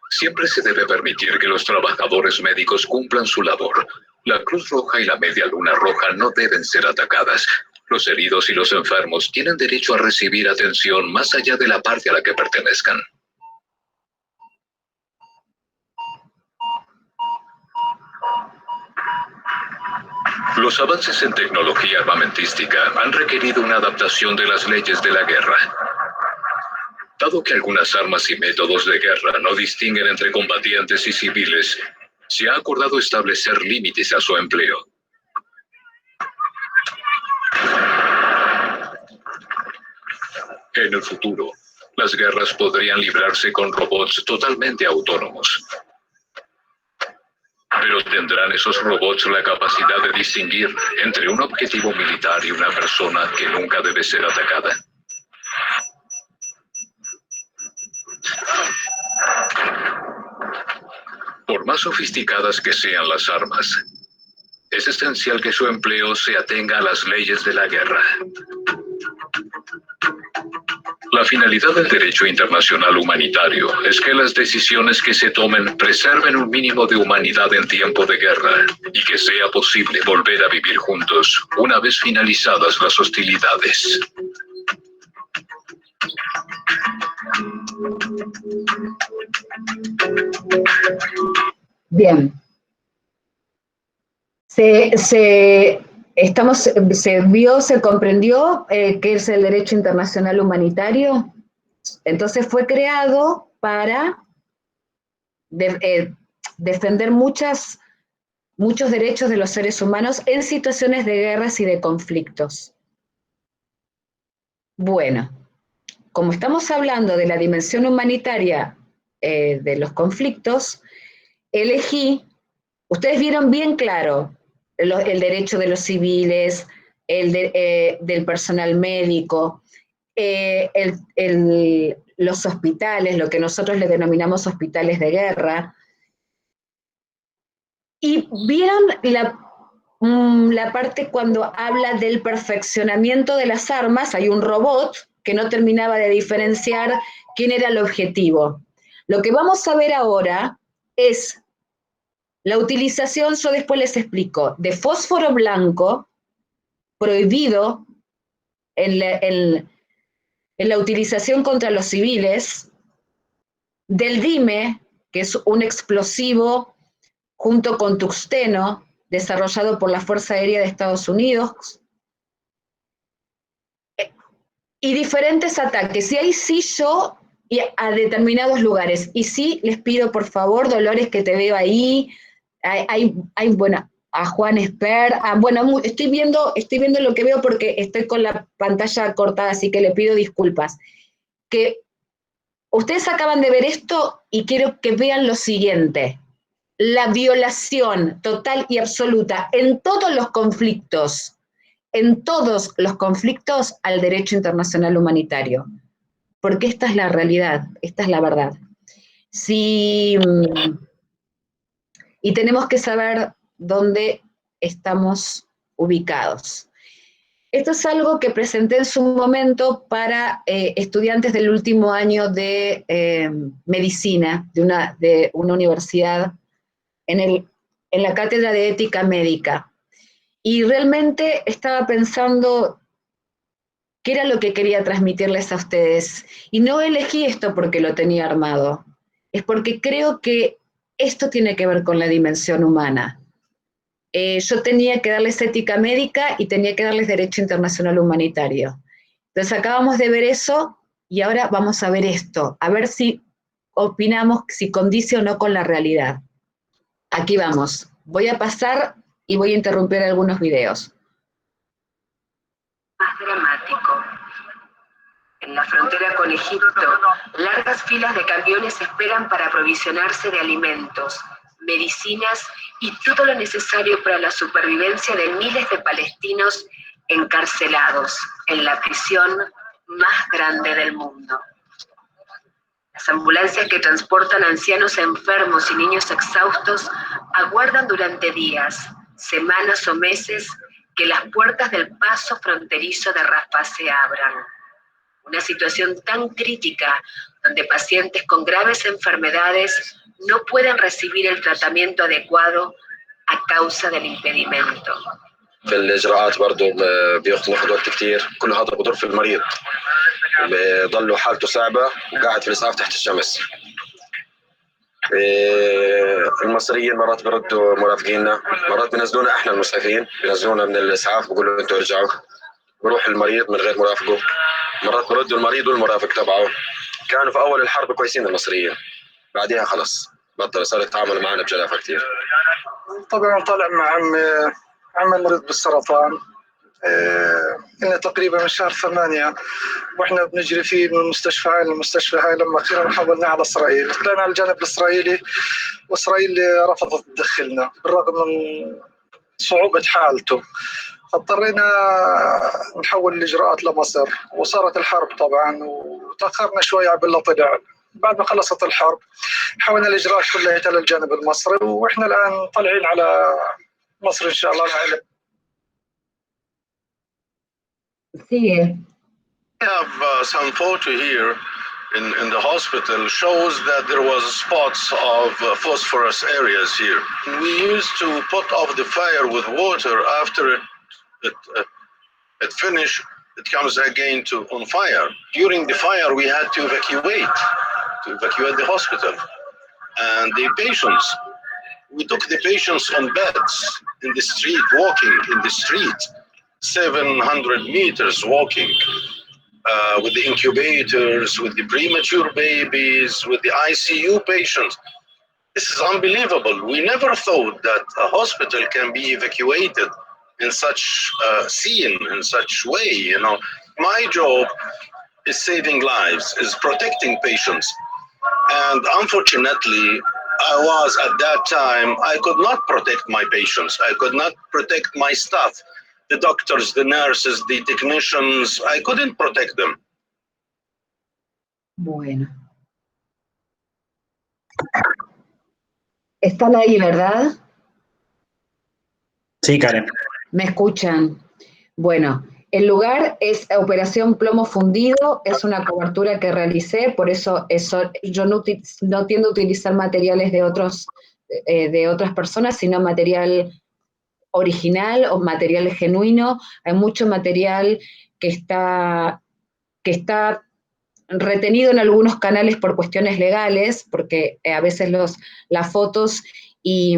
Siempre se debe permitir que los trabajadores médicos cumplan su labor. La Cruz Roja y la Media Luna Roja no deben ser atacadas. Los heridos y los enfermos tienen derecho a recibir atención más allá de la parte a la que pertenezcan. Los avances en tecnología armamentística han requerido una adaptación de las leyes de la guerra. Dado que algunas armas y métodos de guerra no distinguen entre combatientes y civiles, se ha acordado establecer límites a su empleo. En el futuro, las guerras podrían librarse con robots totalmente autónomos. Pero ¿tendrán esos robots la capacidad de distinguir entre un objetivo militar y una persona que nunca debe ser atacada? Por más sofisticadas que sean las armas, es esencial que su empleo se atenga a las leyes de la guerra. La finalidad del derecho internacional humanitario es que las decisiones que se tomen preserven un mínimo de humanidad en tiempo de guerra y que sea posible volver a vivir juntos una vez finalizadas las hostilidades. Bien. Se comprendió qué es el derecho internacional humanitario. Entonces fue creado para defender muchos derechos de los seres humanos en situaciones de guerras y de conflictos. Bueno, como estamos hablando de la dimensión humanitaria de los conflictos, elegí, ustedes vieron bien claro, el derecho de los civiles, del personal médico, los hospitales, lo que nosotros le denominamos hospitales de guerra. Y vieron la parte cuando habla del perfeccionamiento de las armas. Hay un robot que no terminaba de diferenciar quién era el objetivo. Lo que vamos a ver ahora es la utilización, yo después les explico, de fósforo blanco, prohibido en la utilización contra los civiles, del dime, que es un explosivo junto con tungsteno, desarrollado por la Fuerza Aérea de Estados Unidos, y diferentes ataques. Y ahí sí yo, a determinados lugares, y sí les pido por favor, Dolores, que te veo ahí, bueno, a Juan Esper, bueno, estoy viendo lo que veo porque estoy con la pantalla cortada, así que le pido disculpas. Que ustedes acaban de ver esto y quiero que vean lo siguiente: la violación total y absoluta en todos los conflictos al derecho internacional humanitario. Porque esta es la realidad, esta es la verdad. Y tenemos que saber dónde estamos ubicados. Esto es algo que presenté en su momento para estudiantes del último año de medicina de una universidad en la cátedra de ética médica. Y realmente estaba pensando qué era lo que quería transmitirles a ustedes. Y no elegí esto porque lo tenía armado, es porque creo que esto tiene que ver con la dimensión humana. Yo tenía que darles ética médica y tenía que darles derecho internacional humanitario. Entonces acabamos de ver eso y ahora vamos a ver esto, a ver si opinamos, si condice o no con la realidad. Aquí vamos. Voy a pasar y voy a interrumpir algunos videos. Más dramático. En la frontera con Egipto, largas filas de camiones esperan para aprovisionarse de alimentos, medicinas y todo lo necesario para la supervivencia de miles de palestinos encarcelados en la prisión más grande del mundo. Las ambulancias que transportan ancianos enfermos y niños exhaustos aguardan durante días, semanas o meses que las puertas del paso fronterizo de Rafah se abran. Una situación tan crítica donde pacientes con graves enfermedades no pueden recibir el tratamiento adecuado a causa del impedimento. في الإجراءات برضه بياخذ وقت كتير، كل هذا بضر في المريض اللي ضله حالته صعبة وقاعد في الإسعاف تحت الشمس. المصريين مرات بردوا مرافقيننا، مرات بينزلونا احنا المسعفين، بينزلونا من الإسعاف بيقولوا انتوا ارجعوا، بروح المريض من غير مرافقه، مرات بردوا المريض والمرافق تبعه. كانوا في أول الحرب كويسين المصريين، بعدها خلص بطل، صار يتعاملوا معنا بجلافة كتير. طبعا طالع مع عمي مريض بالسرطان، إلى تقريبا من شهر 8 واحنا بنجري فيه من المستشفى هاي للمستشفى هاي، لما اخيرا حولناه على اسرائيل، طلعنا على الجانب الاسرائيلي واسرائيل رفضت تدخلنا بالرغم من صعوبة حالته، فاضطرينا نحول الاجراءات لمصر، وصارت الحرب طبعا وتاخرنا شوي عبال لا طلع. بعد ما خلصت الحرب حولنا الاجراءات كلها للجانب المصري، واحنا الان طالعين على مصر ان شاء الله العائله. Sigue. I have some photo here in the hospital shows that there was spots of phosphorus areas here. We used to put off the fire with water. After it finished, it comes again on fire. During the fire, we had to evacuate the hospital and the patients. We took the patients on beds in the street, walking in the street. 700 meters walking with the incubators, with the premature babies, with the ICU patients. This is unbelievable. We never thought that a hospital can be evacuated in such a scene, in such way. You know, my job is saving lives, is protecting patients. And unfortunately, I was at that time, I could not protect my patients. I could not protect my staff. The doctors, the nurses, the technicians, I couldn't protect them. Bueno. Están ahí, ¿verdad? Sí, Karen. ¿Me escuchan? Bueno, el lugar es Operación Plomo Fundido, es una cobertura que realicé, por eso yo no tiendo a utilizar materiales de otras personas, sino material original o material genuino. Hay mucho material que está retenido en algunos canales por cuestiones legales, porque a veces las fotos y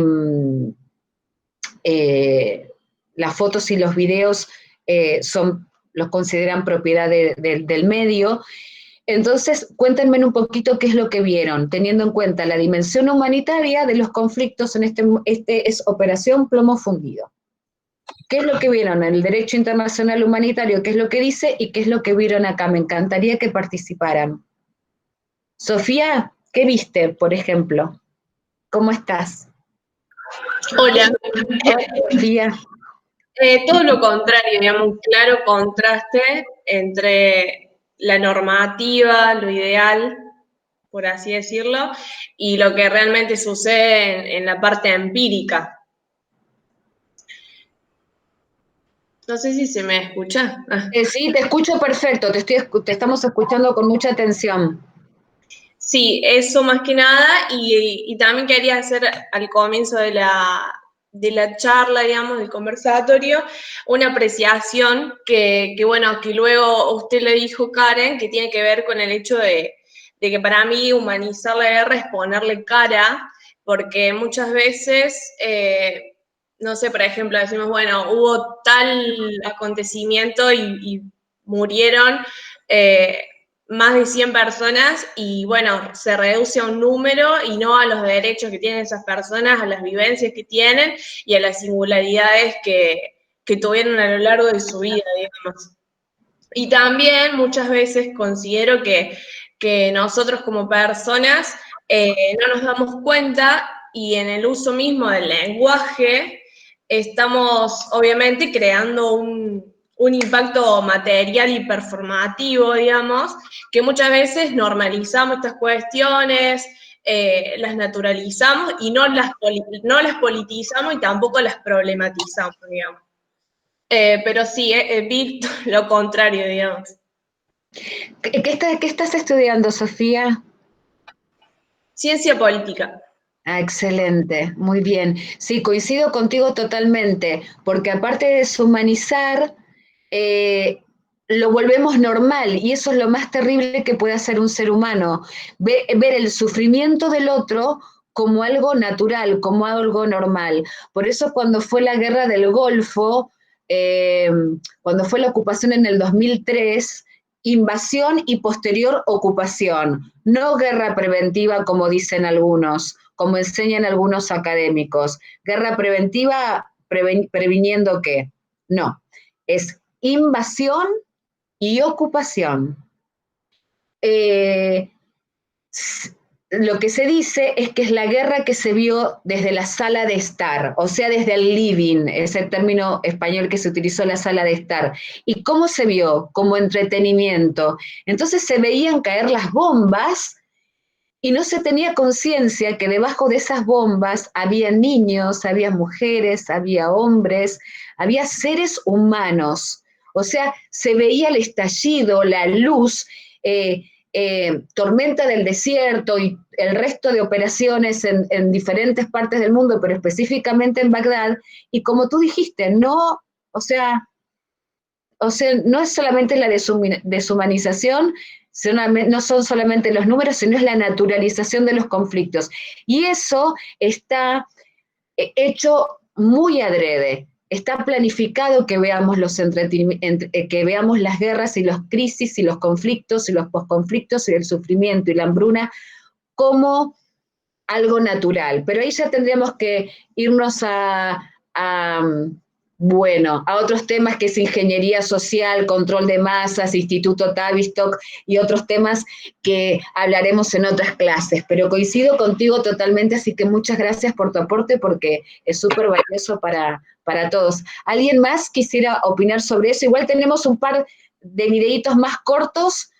los videos los consideran propiedad del medio. Entonces, cuéntenme un poquito qué es lo que vieron, teniendo en cuenta la dimensión humanitaria de los conflictos en este es Operación Plomo Fundido. ¿Qué es lo que vieron en el derecho internacional humanitario? ¿Qué es lo que dice? ¿Y qué es lo que vieron acá? Me encantaría que participaran. Sofía, ¿qué viste, por ejemplo? ¿Cómo estás? Hola. Sofía. Todo lo contrario, digamos, un claro contraste entre la normativa, lo ideal, por así decirlo, y lo que realmente sucede en la parte empírica. No sé si se me escucha. Sí, te escucho perfecto, te estamos escuchando con mucha atención. Sí, eso más que nada, y también quería hacer al comienzo de la charla, digamos, del conversatorio, una apreciación que luego usted le dijo, Karen, que tiene que ver con el hecho de que para mí humanizar la guerra es ponerle cara, porque muchas veces, no sé, por ejemplo, decimos, bueno, hubo tal acontecimiento y murieron más de 100 personas y bueno, se reduce a un número y no a los derechos que tienen esas personas, a las vivencias que tienen y a las singularidades que tuvieron a lo largo de su vida, digamos. Y también muchas veces considero que nosotros como personas no nos damos cuenta y en el uso mismo del lenguaje estamos obviamente creando un impacto material y performativo, digamos, que muchas veces normalizamos estas cuestiones, las naturalizamos y no las politizamos y tampoco las problematizamos, digamos. Pero sí, vi lo contrario, digamos. ¿Qué estás estudiando, Sofía? Ciencia política. Ah, excelente, muy bien. Sí, coincido contigo totalmente, porque aparte de deshumanizar, lo volvemos normal y eso es lo más terrible que puede hacer un ser humano, ver el sufrimiento del otro como algo natural, como algo normal. Por eso cuando fue la guerra del Golfo, cuando fue la ocupación en el 2003, invasión y posterior ocupación, no guerra preventiva como dicen algunos, como enseñan algunos académicos. Guerra preventiva, previniendo ¿qué? No, es invasión y ocupación. Lo que se dice es que es la guerra que se vio desde la sala de estar, o sea, desde el living, ese término español que se utilizó, la sala de estar. ¿Y cómo se vio? Como entretenimiento. Entonces se veían caer las bombas y no se tenía conciencia que debajo de esas bombas había niños, había mujeres, había hombres, había seres humanos. O sea, se veía el estallido, la luz, Tormenta del Desierto y el resto de operaciones en diferentes partes del mundo, pero específicamente en Bagdad, y como tú dijiste, no es solamente la deshumanización, no son solamente los números, sino es la naturalización de los conflictos. Y eso está hecho muy adrede. Está planificado que veamos que veamos las guerras y las crisis y los conflictos y los posconflictos y el sufrimiento y la hambruna como algo natural. Pero ahí ya tendríamos que irnos a otros temas que es ingeniería social, control de masas, Instituto Tavistock y otros temas que hablaremos en otras clases. Pero coincido contigo totalmente, así que muchas gracias por tu aporte porque es súper valioso para todos. ¿Alguien más quisiera opinar sobre eso? Igual tenemos un par de videitos más cortos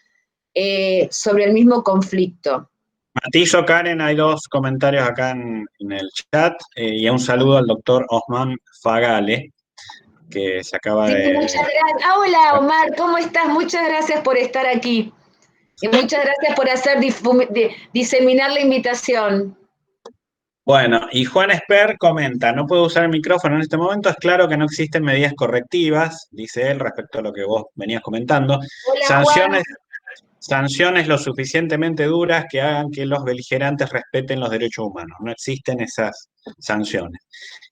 sobre el mismo conflicto. Matizo, Karen, hay 2 comentarios acá en el chat y un saludo al doctor Osman Fagale, que se acaba de... Muchas gracias. Hola, Omar, ¿cómo estás? Muchas gracias por estar aquí. Y muchas gracias por hacer diseminar la invitación. Bueno, y Juan Esper comenta, no puedo usar el micrófono en este momento, es claro que no existen medidas correctivas, dice él, respecto a lo que vos venías comentando. Hola, Sanciones lo suficientemente duras que hagan que los beligerantes respeten los derechos humanos. No existen esas sanciones.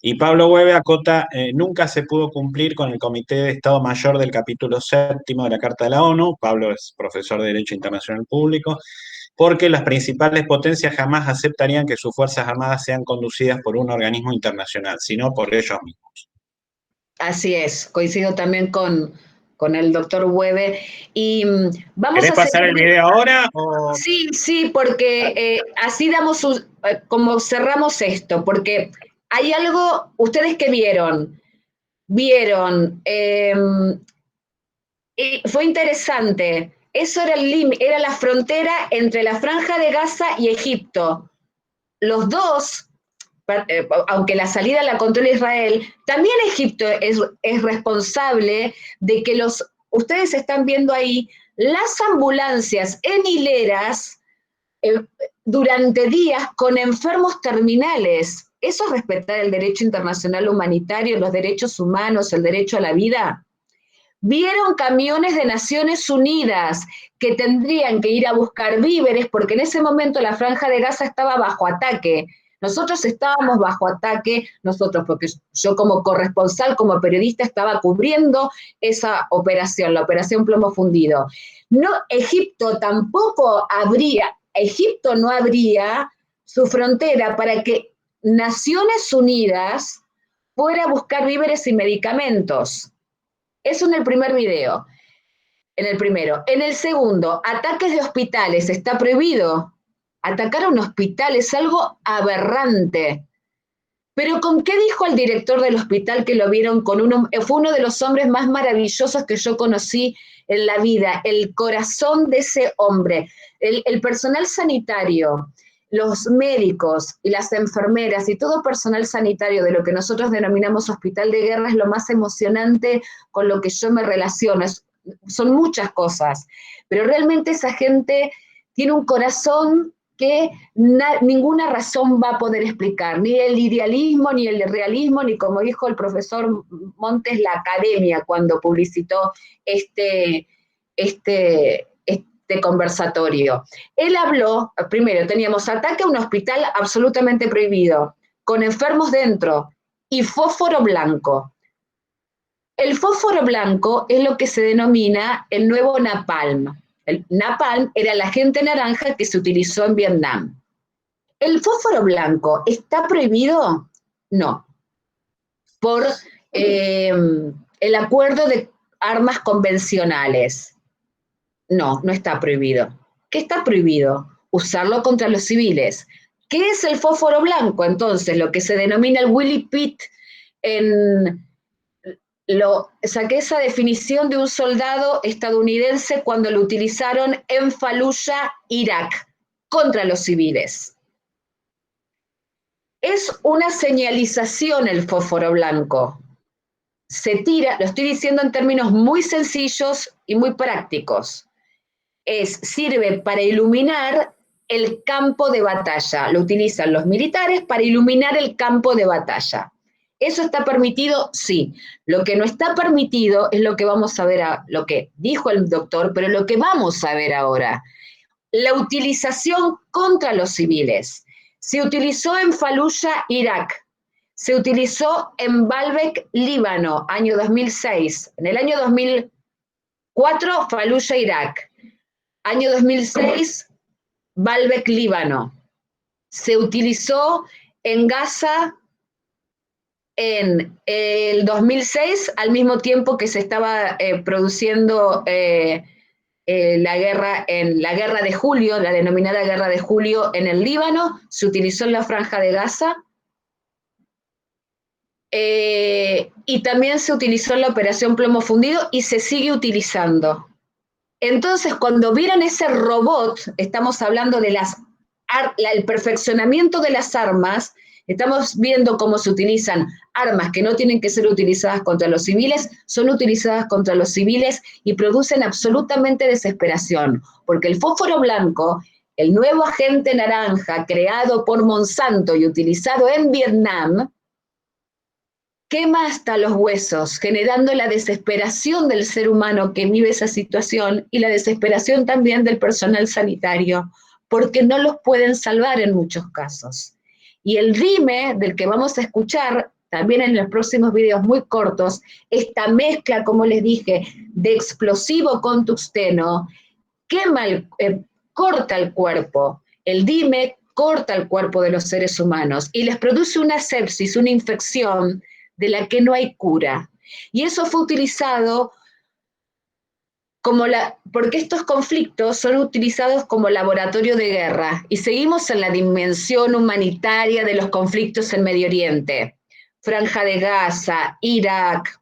Y Pablo Hueve acota, nunca se pudo cumplir con el Comité de Estado Mayor del capítulo 7 de la Carta de la ONU. Pablo es profesor de Derecho Internacional Público, porque las principales potencias jamás aceptarían que sus Fuerzas Armadas sean conducidas por un organismo internacional, sino por ellos mismos. Así es, coincido también con el doctor Hueve. Y vamos ¿Querés pasar el video ahora? O... Sí, porque así damos como cerramos esto, porque hay algo, ustedes que vieron, fue interesante, eso era la frontera entre la Franja de Gaza y Egipto. Los dos, aunque la salida la controla Israel, también Egipto es responsable de que ustedes están viendo ahí las ambulancias en hileras durante días con enfermos terminales. ¿Eso es respetar el derecho internacional humanitario, los derechos humanos, el derecho a la vida? Vieron camiones de Naciones Unidas que tendrían que ir a buscar víveres porque en ese momento la Franja de Gaza estaba bajo ataque. Nosotros estábamos bajo ataque, porque yo como corresponsal, como periodista, estaba cubriendo esa operación, la operación Plomo Fundido. No, Egipto no abría su frontera para que Naciones Unidas fuera a buscar víveres y medicamentos. Eso en el primer video. En el primero. En el segundo, ataques de hospitales, está prohibido. Atacar a un hospital es algo aberrante. Pero ¿con qué dijo el director del hospital que lo vieron con fue uno de los hombres más maravillosos que yo conocí en la vida, el corazón de ese hombre, el personal sanitario, los médicos y las enfermeras y todo personal sanitario de lo que nosotros denominamos hospital de guerra es lo más emocionante con lo que yo me relaciono. Son muchas cosas, pero realmente esa gente tiene un corazón que ninguna razón va a poder explicar, ni el idealismo, ni el realismo, ni como dijo el profesor Montes, la academia cuando publicitó este conversatorio. Él habló, primero teníamos ataque a un hospital absolutamente prohibido, con enfermos dentro, y fósforo blanco. El fósforo blanco es lo que se denomina el nuevo napalm. El napalm era el agente naranja que se utilizó en Vietnam. ¿El fósforo blanco está prohibido? No. Por el acuerdo de armas convencionales. No, no está prohibido. ¿Qué está prohibido? Usarlo contra los civiles. ¿Qué es el fósforo blanco? Entonces, lo que se denomina el Willie Pitt saqué esa definición de un soldado estadounidense cuando lo utilizaron en Fallujah, Irak, contra los civiles. Es una señalización el fósforo blanco. Se tira, lo estoy diciendo en términos muy sencillos y muy prácticos. Sirve para iluminar el campo de batalla. Lo utilizan los militares para iluminar el campo de batalla. ¿Eso está permitido? Sí. Lo que no está permitido es lo que vamos a ver, lo que dijo el doctor, pero lo que vamos a ver ahora. La utilización contra los civiles. Se utilizó en Fallujah, Irak. Se utilizó en Baalbek, Líbano, año 2006. En el año 2004, Fallujah, Irak. Año 2006, Baalbek, Líbano. Se utilizó en Gaza en el 2006, al mismo tiempo que se estaba produciendo la guerra de julio, la denominada guerra de julio en el Líbano, se utilizó en la Franja de Gaza, y también se utilizó en la operación Plomo Fundido y se sigue utilizando. Entonces, cuando vieron ese robot, estamos hablando de el perfeccionamiento de las armas. Estamos viendo cómo se utilizan armas que no tienen que ser utilizadas contra los civiles, son utilizadas contra los civiles y producen absolutamente desesperación, porque el fósforo blanco, el nuevo agente naranja creado por Monsanto y utilizado en Vietnam, quema hasta los huesos, generando la desesperación del ser humano que vive esa situación y la desesperación también del personal sanitario, porque no los pueden salvar en muchos casos. Y el DIME, del que vamos a escuchar también en los próximos videos muy cortos, esta mezcla, como les dije, de explosivo con tungsteno, corta el cuerpo. El DIME corta el cuerpo de los seres humanos y les produce una sepsis, una infección de la que no hay cura. Y eso fue utilizado porque estos conflictos son utilizados como laboratorio de guerra y seguimos en la dimensión humanitaria de los conflictos en Medio Oriente. Franja de Gaza, Irak,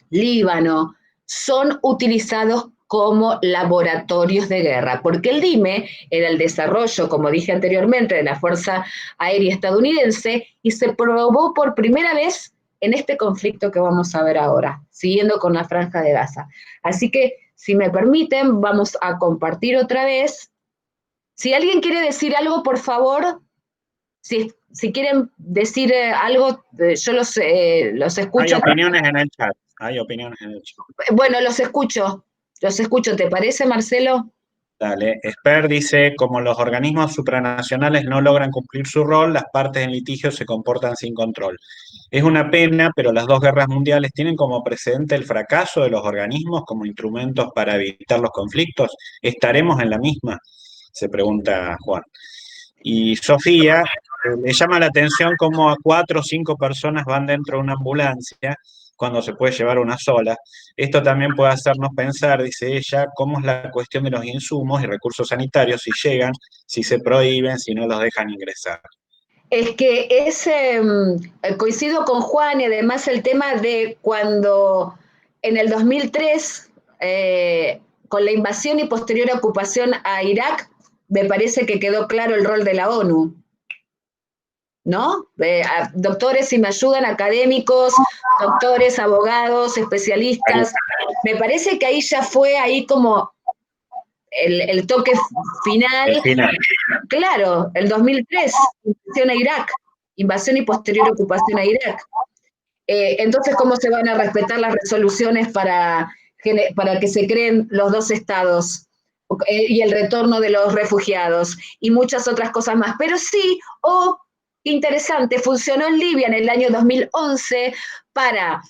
Líbano, son utilizados como laboratorios de guerra, porque el DIME era el desarrollo, como dije anteriormente, de la Fuerza Aérea Estadounidense y se probó por primera vez en este conflicto que vamos a ver ahora, siguiendo con la Franja de Gaza. Así que, si me permiten, vamos a compartir otra vez. Si alguien quiere decir algo, por favor, si quieren decir algo, yo los escucho. Hay opiniones en el chat. Bueno, los escucho. ¿Te parece, Marcelo? Dale, Esper dice, como los organismos supranacionales no logran cumplir su rol, las partes en litigio se comportan sin control. Es una pena, pero las dos guerras mundiales tienen como precedente el fracaso de los organismos como instrumentos para evitar los conflictos. ¿Estaremos en la misma? Se pregunta Juan. Y Sofía, le llama la atención cómo a 4 o 5 personas van dentro de una ambulancia cuando se puede llevar una sola. Esto también puede hacernos pensar, dice ella, cómo es la cuestión de los insumos y recursos sanitarios, si llegan, si se prohíben, si no los dejan ingresar. Es que coincido con Juan, y además el tema de cuando en el 2003, con la invasión y posterior ocupación a Irak, me parece que quedó claro el rol de la ONU, ¿no? Doctores, si me ayudan, académicos, doctores, abogados, especialistas. Me parece que ahí ya fue ahí como el toque final. El final. Claro, el 2003, invasión a Irak, invasión y posterior ocupación a Irak. Entonces, ¿cómo se van a respetar las resoluciones para que se creen los dos estados y el retorno de los refugiados y muchas otras cosas más? Pero sí, interesante, funcionó en Libia en el año 2011 para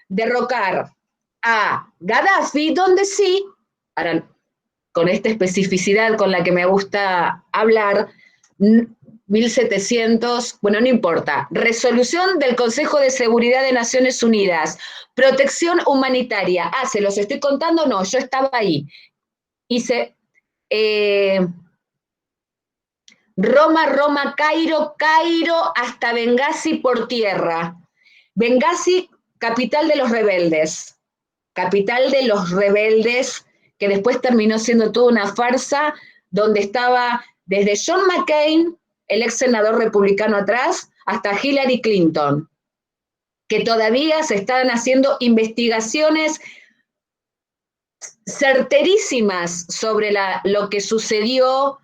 derrocar a Gaddafi, donde sí, ahora, con esta especificidad con la que me gusta hablar, 1700, bueno, no importa, resolución del Consejo de Seguridad de Naciones Unidas, protección humanitaria. ¿Se los estoy contando? No, yo estaba ahí. Hice Roma, Cairo hasta Bengasi por tierra. Bengasi, capital de los rebeldes, que después terminó siendo toda una farsa, donde estaba desde John McCain, el ex senador republicano atrás, hasta Hillary Clinton, que todavía se están haciendo investigaciones certerísimas sobre lo que sucedió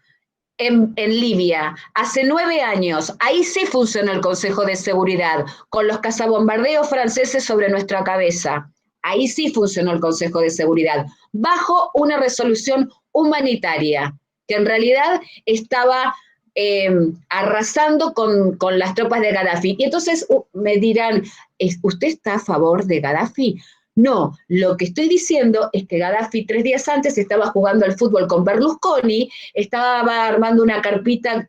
en Libia. Hace 9 años, ahí sí funcionó el Consejo de Seguridad, con los cazabombardeos franceses sobre nuestra cabeza. Ahí sí funcionó el Consejo de Seguridad, bajo una resolución humanitaria, que en realidad estaba arrasando con las tropas de Gaddafi. Y entonces me dirán, ¿usted está a favor de Gaddafi? No, lo que estoy diciendo es que Gaddafi 3 días antes estaba jugando al fútbol con Berlusconi, estaba armando una carpita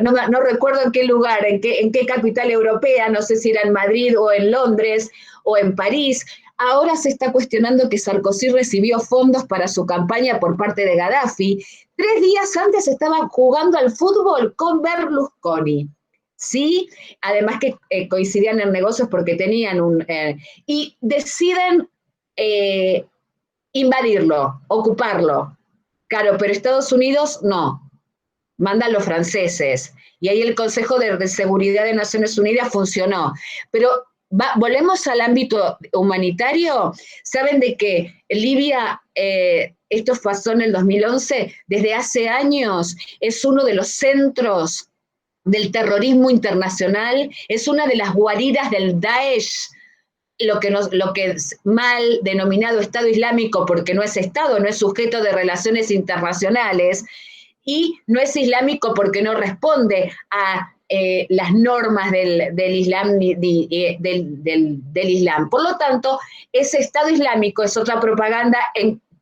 no recuerdo en qué lugar, en qué capital europea, no sé si era en Madrid o en Londres o en París. Ahora se está cuestionando que Sarkozy recibió fondos para su campaña por parte de Gaddafi. 3 días antes estaba jugando al fútbol con Berlusconi. Sí, además que coincidían en negocios porque tenían y deciden invadirlo, ocuparlo. Claro, pero Estados Unidos no, mandan los franceses. Y ahí el Consejo de Seguridad de Naciones Unidas funcionó. Pero volvemos al ámbito humanitario. Saben de que Libia, esto pasó en el 2011, desde hace años es uno de los centros del terrorismo internacional, es una de las guaridas del Daesh, lo que es mal denominado Estado Islámico, porque no es Estado, no es sujeto de relaciones internacionales, y no es islámico porque no responde a las normas del Islam, del Islam. Por lo tanto, ese Estado Islámico es otra propaganda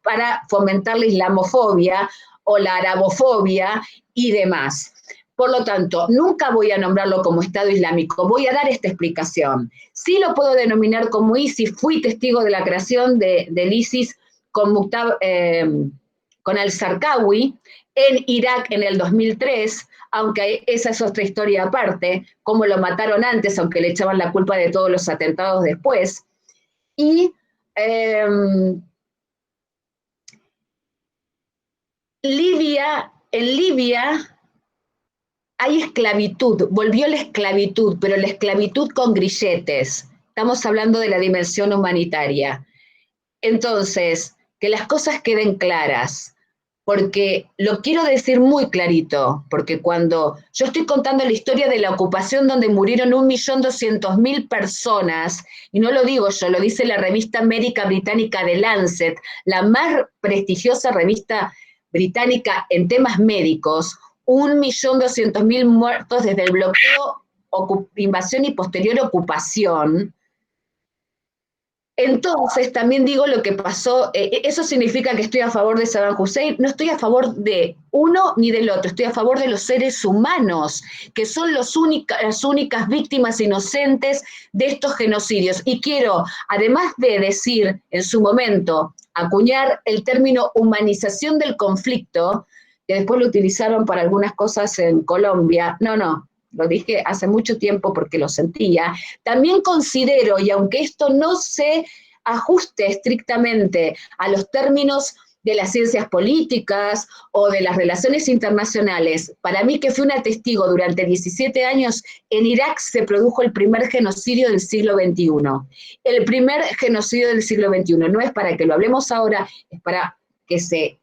para fomentar la islamofobia o la arabofobia y demás. Por lo tanto, nunca voy a nombrarlo como Estado Islámico, voy a dar esta explicación. Sí lo puedo denominar como ISIS, fui testigo de la creación del ISIS con al-Zarqawi en Irak en el 2003, aunque esa es otra historia aparte, cómo lo mataron antes, aunque le echaban la culpa de todos los atentados después. Y en Libia hay esclavitud, volvió la esclavitud, pero la esclavitud con grilletes. Estamos hablando de la dimensión humanitaria. Entonces, que las cosas queden claras. porque lo quiero decir muy clarito, porque cuando yo estoy contando la historia de la ocupación donde murieron 1.200.000 personas, y no lo digo yo, lo dice la revista médica británica The Lancet, la más prestigiosa revista británica en temas médicos, 1.200.000 muertos desde el bloqueo, invasión y posterior ocupación. Entonces, también digo lo que pasó, eso significa que estoy a favor de Saddam Hussein, no estoy a favor de uno ni del otro, estoy a favor de los seres humanos, que son las únicas víctimas inocentes de estos genocidios. Y quiero, además de decir en su momento, acuñar el término humanización del conflicto, que después lo utilizaron para algunas cosas en Colombia, lo dije hace mucho tiempo porque lo sentía, también considero, y aunque esto no se ajuste estrictamente a los términos de las ciencias políticas o de las relaciones internacionales, para mí que fui una testigo durante 17 años, en Irak se produjo el primer genocidio del siglo XXI. El primer genocidio del siglo XXI. No es para que lo hablemos ahora, es para que se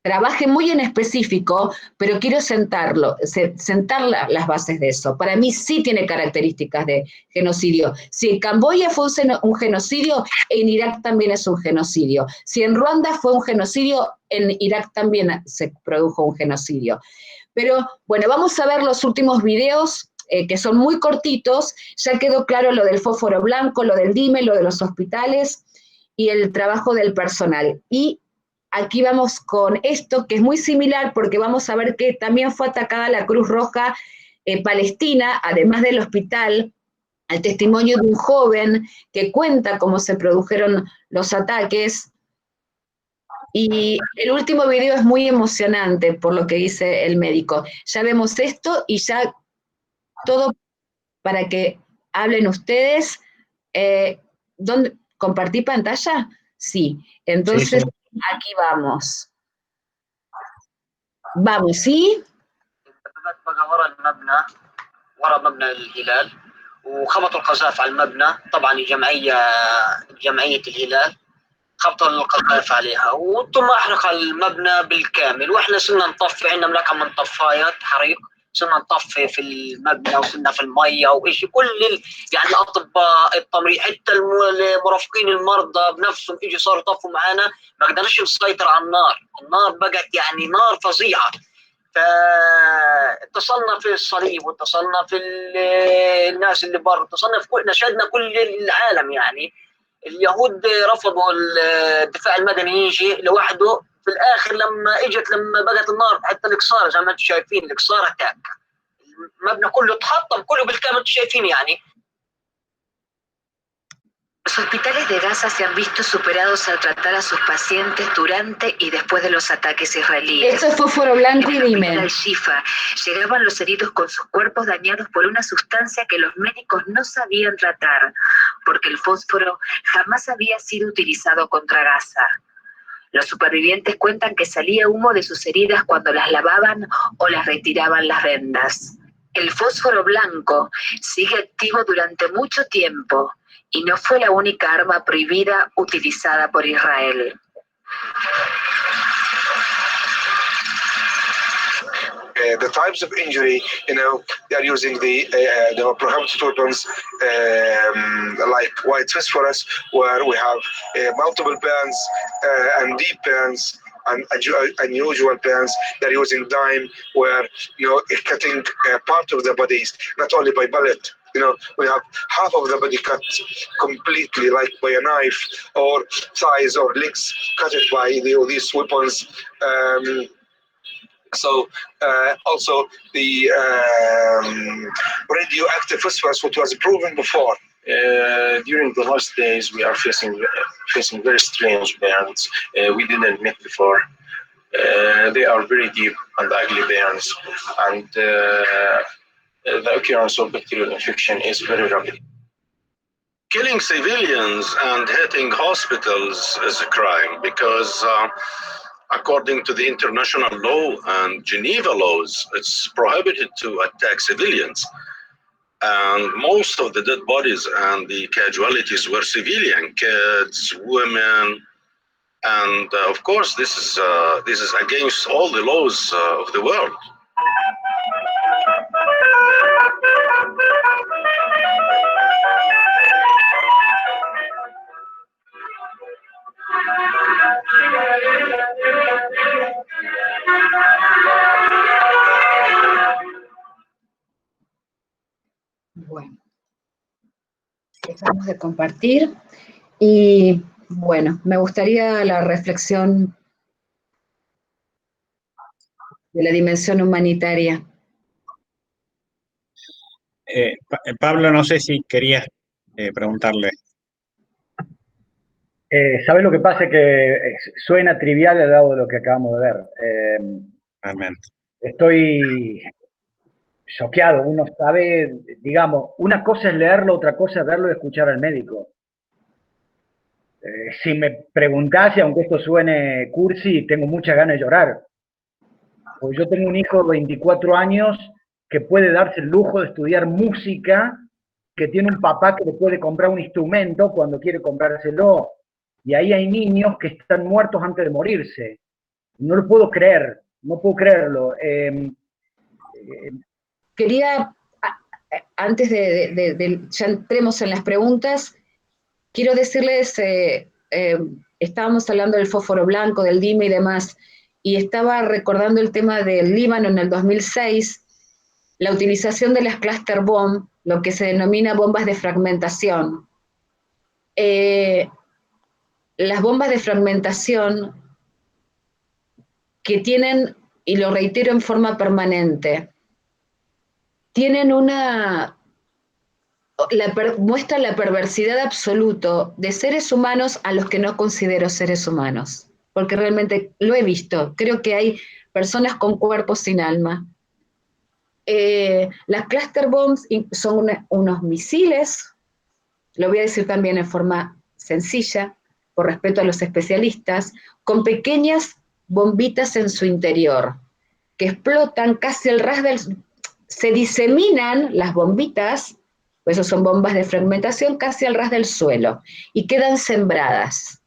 trabaje muy en específico, pero quiero sentar las bases de eso. Para mí sí tiene características de genocidio. Si en Camboya fue un genocidio, en Irak también es un genocidio. Si en Ruanda fue un genocidio, en Irak también se produjo un genocidio. Pero bueno, vamos a ver los últimos videos, que son muy cortitos. Ya quedó claro lo del fósforo blanco, lo del DIME, lo de los hospitales y el trabajo del personal. Y aquí vamos con esto, que es muy similar, porque vamos a ver que también fue atacada la Cruz Roja Palestina, además del hospital, al testimonio de un joven que cuenta cómo se produjeron los ataques. Y el último video es muy emocionante, por lo que dice el médico. Ya vemos esto y ya todo para que hablen ustedes. ¿Compartí pantalla? Sí. Entonces... sí. Aquí vamos. Vamos, ¿sí? بقى ورا مبنى الهلال وخبطوا القذائف على المبنى. طبعا جمعية الهلال خبطوا القذائف عليها وثم أحرق المبنى بالكامل. واحنا صرنا نطفي، عندنا ملاكمة من طفايات حريق، صرنا نطفي في المبنى وصرنا في المية وإشي يعني الأطباء التمريض حتى المرافقين المرضى بنفسهم إجوا صاروا يطفوا معانا، ما قدرناش نسيطر على النار بقت يعني نار فظيعة. فاتصلنا في الصليب واتصلنا في الناس اللي برا، اتصلنا في نشدنا كل العالم. يعني اليهود رفضوا الدفاع المدني يجي لوحده. في الاخر لما بقت النار حتى القصاره زي ما انتم شايفين، القصاره تاك، المبنى كله اتحطم كله بالكامل، انتم شايفين يعني. Los hospitales de Gaza se han visto superados al tratar a sus pacientes durante y después de los ataques israelíes. Esto es fósforo blanco y dime. En el Shifa llegaban los heridos con sus cuerpos dañados por una sustancia que los médicos no sabían tratar, porque el fósforo jamás había sido utilizado contra Gaza. Los supervivientes cuentan que salía humo de sus heridas cuando las lavaban o las retiraban las vendas. El fósforo blanco sigue activo durante mucho tiempo y no fue la única arma prohibida utilizada por Israel. The types of injury, they are using the prohibited weapons like white phosphorus, where we have multiple burns and deep burns and unusual burns. They're using dime, where cutting part of the bodies, not only by bullet. We have half of the body cut completely, like by a knife, or thighs or legs cut by these weapons. Also the radioactive phosphorus, what was proven before. During the last days, we are facing very strange burns we didn't meet before. They are very deep and ugly burns, and the occurrence of bacterial infection is very rapid. Killing civilians and hitting hospitals is a crime because according to the international law and Geneva laws, it's prohibited to attack civilians. And most of the dead bodies and the casualties were civilian, kids, women, And of course, this is against all the laws of the world. Bueno, dejamos de compartir y bueno, me gustaría la reflexión de la dimensión humanitaria. Pablo, no sé si querías preguntarle. ¿Sabes lo que pasa? Que suena trivial al lado de lo que acabamos de ver. Realmente. Estoy choqueado. Uno sabe, digamos, una cosa es leerlo, otra cosa es verlo y escuchar al médico. Si me preguntás, y aunque esto suene cursi, tengo muchas ganas de llorar. Porque yo tengo un hijo de 24 años que puede darse el lujo de estudiar música, que tiene un papá que le puede comprar un instrumento cuando quiere comprárselo. Y ahí hay niños que están muertos antes de morirse. No lo puedo creer, no puedo creerlo. Quería, antes de ya entremos en las preguntas, quiero decirles, estábamos hablando del fósforo blanco, del DIME y demás, y estaba recordando el tema del Líbano en el 2006, la utilización de las cluster bomb, lo que se denomina bombas de fragmentación. Las bombas de fragmentación que tienen, y lo reitero en forma permanente, tienen muestra la perversidad absoluta de seres humanos a los que no considero seres humanos, porque realmente lo he visto, creo que hay personas con cuerpos sin alma. Las cluster bombs son unos misiles, lo voy a decir también en forma sencilla, por respeto a los especialistas, con pequeñas bombitas en su interior, que explotan casi al ras del... Se diseminan las bombitas, pues eso son bombas de fragmentación, casi al ras del suelo, y quedan sembradas.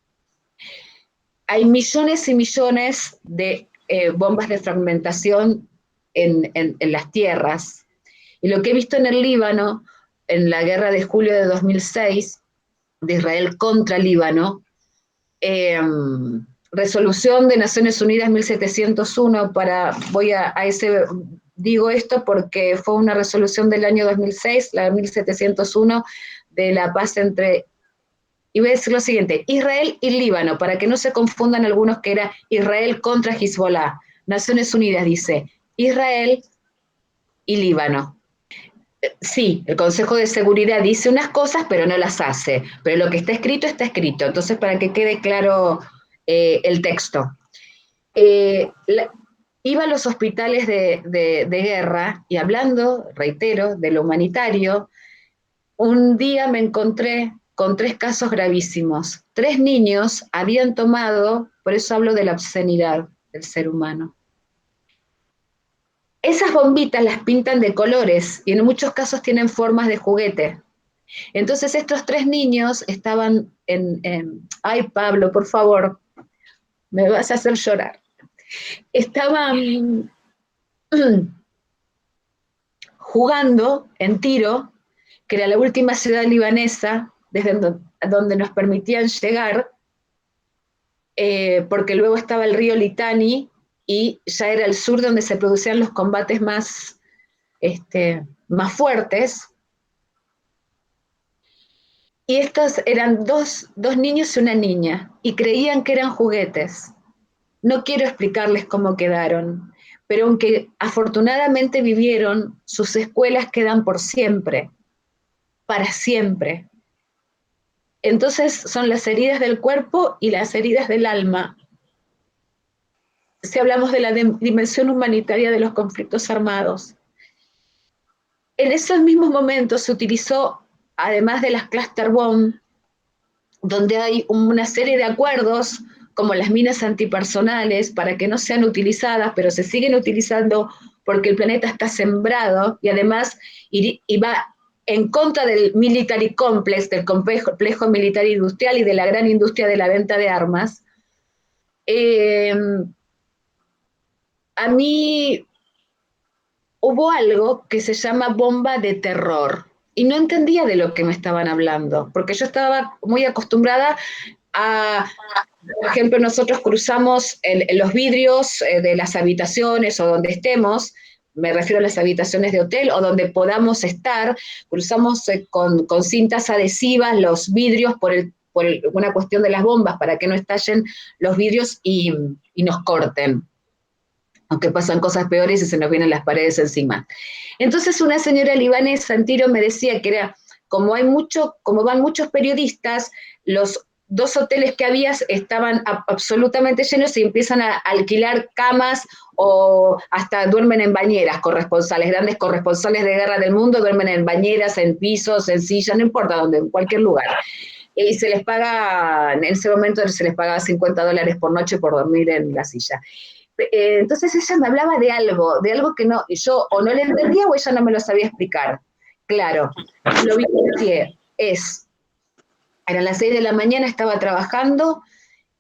Hay millones y millones de bombas de fragmentación en las tierras, y lo que he visto en el Líbano, en la guerra de julio de 2006, de Israel contra Líbano, resolución de Naciones Unidas 1701, digo esto porque fue una resolución del año 2006, la 1701, de la paz entre, y voy a decir lo siguiente, Israel y Líbano, para que no se confundan algunos que era Israel contra Hezbollah. Naciones Unidas dice Israel y Líbano. Sí, el Consejo de Seguridad dice unas cosas, pero no las hace. Pero lo que está escrito, está escrito. Entonces, para que quede claro el texto. Iba a los hospitales de guerra y hablando, reitero, de lo humanitario, un día me encontré con 3 casos gravísimos. 3 niños habían tomado, por eso hablo de la obscenidad del ser humano. Esas bombitas las pintan de colores y en muchos casos tienen formas de juguete. Entonces estos 3 niños estaban ay, Pablo, por favor, me vas a hacer llorar. Estaban jugando en Tiro, que era la última ciudad libanesa desde donde nos permitían llegar, porque luego estaba el río Litani, y ya era el sur donde se producían los combates más fuertes. Y estos eran dos niños y una niña, y creían que eran juguetes. No quiero explicarles cómo quedaron, pero aunque afortunadamente vivieron, sus escuelas quedan por siempre, para siempre. Entonces son las heridas del cuerpo y las heridas del alma. Si hablamos de la dimensión humanitaria de los conflictos armados. En esos mismos momentos se utilizó, además de las cluster bomb, donde hay una serie de acuerdos, como las minas antipersonales, para que no sean utilizadas, pero se siguen utilizando porque el planeta está sembrado, y además va en contra del military complex, del complejo militar industrial y de la gran industria de la venta de armas, a mí hubo algo que se llama bomba de terror y no entendía de lo que me estaban hablando, porque yo estaba muy acostumbrada a, por ejemplo, nosotros cruzamos los vidrios de las habitaciones o donde estemos, me refiero a las habitaciones de hotel o donde podamos estar, cruzamos con cintas adhesivas los vidrios por una cuestión de las bombas para que no estallen los vidrios y nos corten, aunque pasan cosas peores y se nos vienen las paredes encima. Entonces una señora libanesa en Tiro me decía que era, como van muchos periodistas, los 2 hoteles que había estaban absolutamente llenos y empiezan a alquilar camas o hasta duermen en bañeras, corresponsales, grandes corresponsales de guerra del mundo duermen en bañeras, en pisos, en sillas, no importa dónde, en cualquier lugar. Y se les paga, en ese momento se les pagaba $50 por noche por dormir en la silla. Entonces ella me hablaba de algo que no, yo o no le entendía o ella no me lo sabía explicar. Claro, lo que eran las 6 de la mañana, estaba trabajando,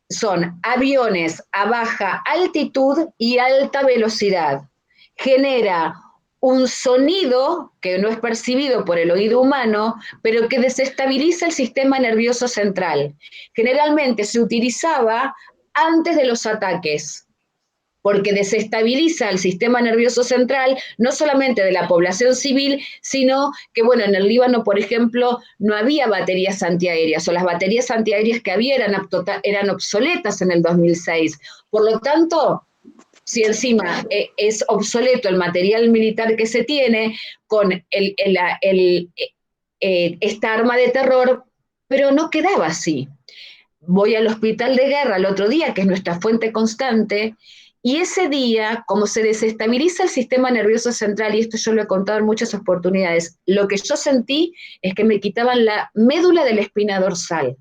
son aviones a baja altitud y alta velocidad. Genera un sonido que no es percibido por el oído humano, pero que desestabiliza el sistema nervioso central. Generalmente se utilizaba antes de los ataques, porque desestabiliza el sistema nervioso central, no solamente de la población civil, sino que, bueno, en el Líbano, por ejemplo, no había baterías antiaéreas, o las baterías antiaéreas que había eran obsoletas en el 2006. Por lo tanto, si encima es obsoleto el material militar que se tiene con esta arma de terror, pero no quedaba así. Voy al hospital de guerra el otro día, que es nuestra fuente constante, y ese día, como se desestabiliza el sistema nervioso central, y esto yo lo he contado en muchas oportunidades, lo que yo sentí es que me quitaban la médula de la espina dorsal.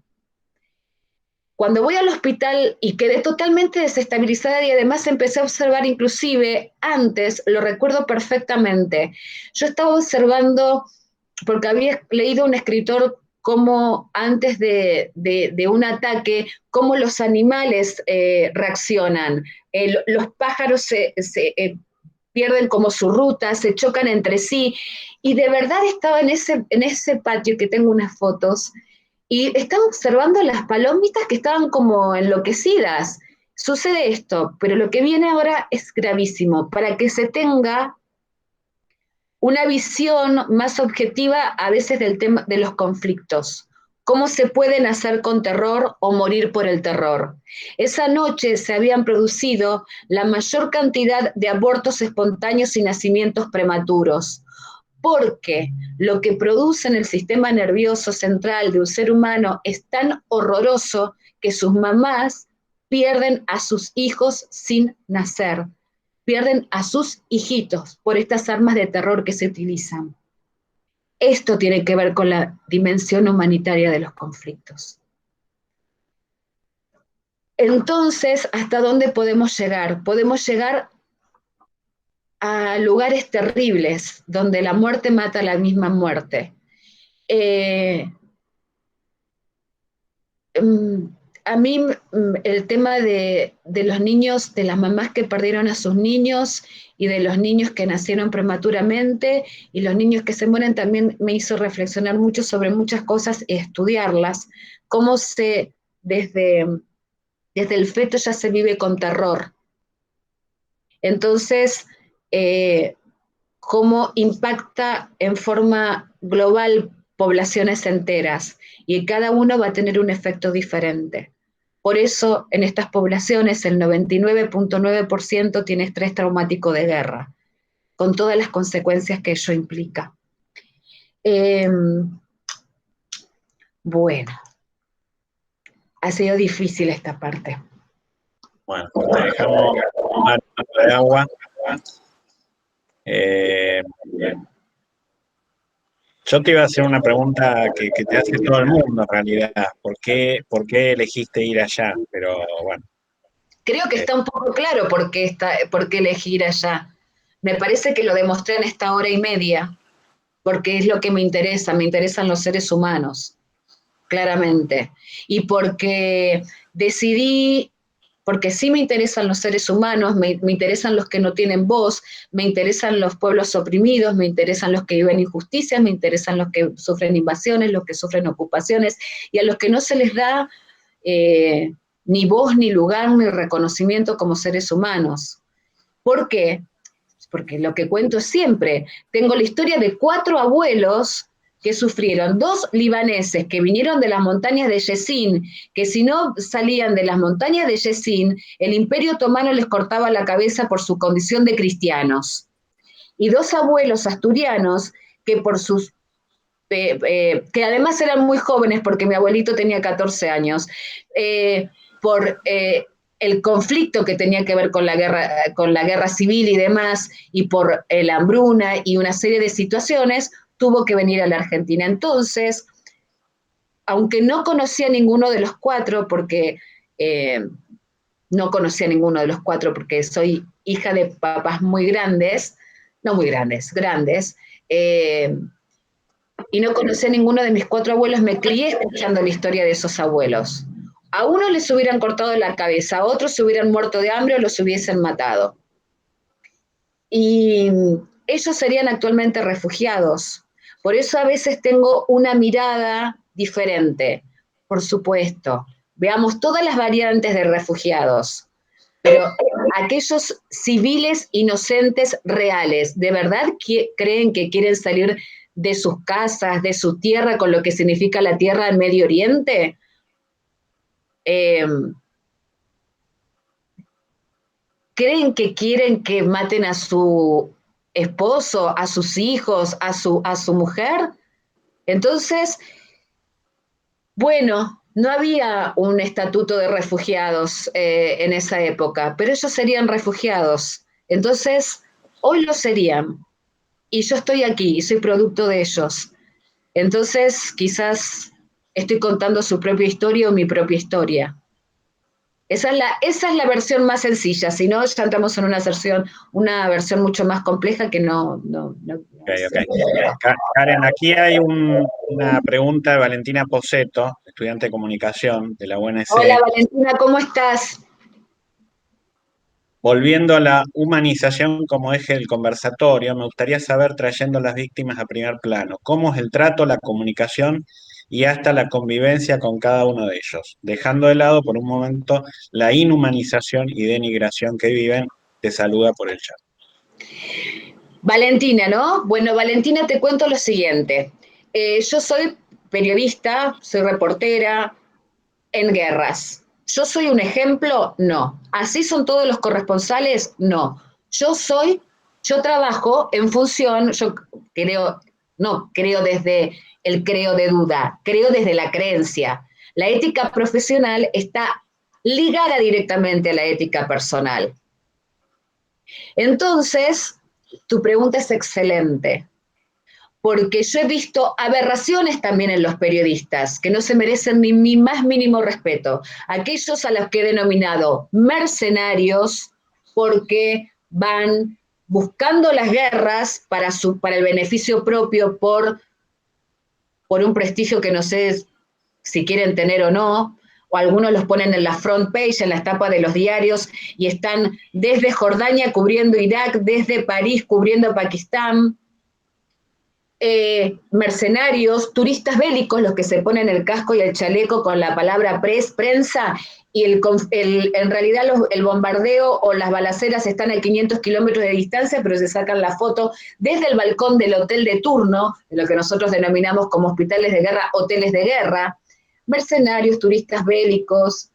Cuando voy al hospital y quedé totalmente desestabilizada y además empecé a observar inclusive antes, lo recuerdo perfectamente, yo estaba observando, porque había leído un escritor cómo antes de un ataque, cómo los animales reaccionan. Los pájaros se pierden como su ruta, se chocan entre sí, y de verdad estaba en ese patio, que tengo unas fotos, y estaba observando las palomitas que estaban como enloquecidas. Sucede esto, pero lo que viene ahora es gravísimo, para que se tenga una visión más objetiva a veces del tema de los conflictos. ¿Cómo se pueden hacer con terror o morir por el terror? Esa noche se habían producido la mayor cantidad de abortos espontáneos y nacimientos prematuros, porque lo que produce en el sistema nervioso central de un ser humano es tan horroroso que sus mamás pierden a sus hijos sin nacer, pierden a sus hijitos por estas armas de terror que se utilizan. Esto tiene que ver con la dimensión humanitaria de los conflictos. Entonces, ¿hasta dónde podemos llegar? Podemos llegar a lugares terribles, donde la muerte mata a la misma muerte. A mí el tema de los niños, de las mamás que perdieron a sus niños y de los niños que nacieron prematuramente y los niños que se mueren también me hizo reflexionar mucho sobre muchas cosas y estudiarlas, cómo desde el feto ya se vive con terror. Entonces, cómo impacta en forma global poblaciones enteras y cada uno va a tener un efecto diferente. Por eso, en estas poblaciones, el 99.9% tiene estrés traumático de guerra, con todas las consecuencias que ello implica. Bueno, ha sido difícil esta parte. Bueno, te dejamos tomar un poco de agua. Yo te iba a hacer una pregunta que te hace todo el mundo en realidad. ¿Por qué elegiste ir allá? Pero bueno. Creo que está un poco claro por qué elegí ir allá. Me parece que lo demostré en esta hora y media, porque es lo que me interesan los seres humanos, claramente. Y porque decidí, porque sí me interesan los seres humanos, me interesan los que no tienen voz, me interesan los pueblos oprimidos, me interesan los que viven injusticias, me interesan los que sufren invasiones, los que sufren ocupaciones, y a los que no se les da ni voz, ni lugar, ni reconocimiento como seres humanos. ¿Por qué? Porque lo que cuento siempre, tengo la historia de 4 abuelos que sufrieron, 2 libaneses que vinieron de las montañas de Yesin, que si no salían de las montañas de Yesin, el Imperio Otomano les cortaba la cabeza por su condición de cristianos. Y 2 abuelos asturianos que por sus que además eran muy jóvenes, porque mi abuelito tenía 14 años, por el conflicto que tenía que ver con la guerra civil y demás, y por la hambruna y una serie de situaciones, tuvo que venir a la Argentina. Entonces, aunque no conocía a ninguno de los 4, porque no conocía a ninguno de los 4, porque soy hija de papás muy grandes, no muy grandes, grandes, y no conocía a ninguno de mis 4 abuelos, me crié escuchando la historia de esos abuelos. A uno les hubieran cortado la cabeza, a otros se hubieran muerto de hambre o los hubiesen matado. Y ellos serían actualmente refugiados. Por eso a veces tengo una mirada diferente, por supuesto. Veamos todas las variantes de refugiados, pero aquellos civiles inocentes reales, ¿de verdad creen que quieren salir de sus casas, de su tierra, con lo que significa la tierra en Medio Oriente? ¿Creen que quieren que maten a su esposo, a sus hijos, a su mujer? Entonces, bueno, no había un estatuto de refugiados en esa época, pero ellos serían refugiados. Entonces, hoy lo serían. Y yo estoy aquí y soy producto de ellos. Entonces, quizás estoy contando su propia historia o mi propia historia. Esa es la versión más sencilla, si no, ya entramos en una versión mucho más compleja que no. Okay. Karen, aquí hay una pregunta de Valentina Poseto, estudiante de comunicación de la UNC. Hola Valentina, ¿cómo estás? Volviendo a la humanización como eje del conversatorio, me gustaría saber, trayendo a las víctimas a primer plano, cómo es el trato, la comunicación y hasta la convivencia con cada uno de ellos, dejando de lado por un momento la inhumanización y denigración que viven. Te saluda por el chat. Valentina, ¿no? Bueno, Valentina, te cuento lo siguiente. Yo soy periodista, soy reportera en guerras. ¿Yo soy un ejemplo? No. ¿Así son todos los corresponsales? No. Yo trabajo en función, no creo desde el creo de duda, creo desde la creencia. La ética profesional está ligada directamente a la ética personal. Entonces, tu pregunta es excelente, porque yo he visto aberraciones también en los periodistas, que no se merecen ni mi más mínimo respeto. Aquellos a los que he denominado mercenarios, porque van buscando las guerras para el beneficio propio, por un prestigio que no sé si quieren tener o no, o algunos los ponen en la front page, en la tapa de los diarios, y están desde Jordania cubriendo Irak, desde París cubriendo Pakistán. Mercenarios, turistas bélicos, los que se ponen el casco y el chaleco con la palabra prensa, y en realidad el bombardeo o las balaceras están a 500 kilómetros de distancia, pero se sacan la foto desde el balcón del hotel de turno, de lo que nosotros denominamos como hospitales de guerra, hoteles de guerra. Mercenarios, turistas bélicos,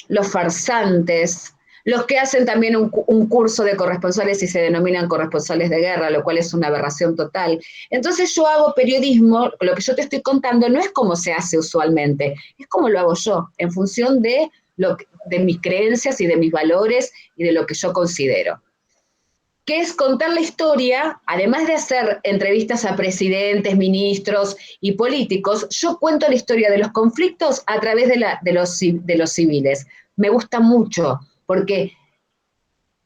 los farsantes, los que hacen también un curso de corresponsales y se denominan corresponsales de guerra, lo cual es una aberración total. Entonces yo hago periodismo, lo que yo te estoy contando no es como se hace usualmente, es como lo hago yo, en función de mis creencias y de mis valores y de lo que yo considero. Que es contar la historia, además de hacer entrevistas a presidentes, ministros y políticos, yo cuento la historia de los conflictos a través de los civiles. Me gusta mucho, porque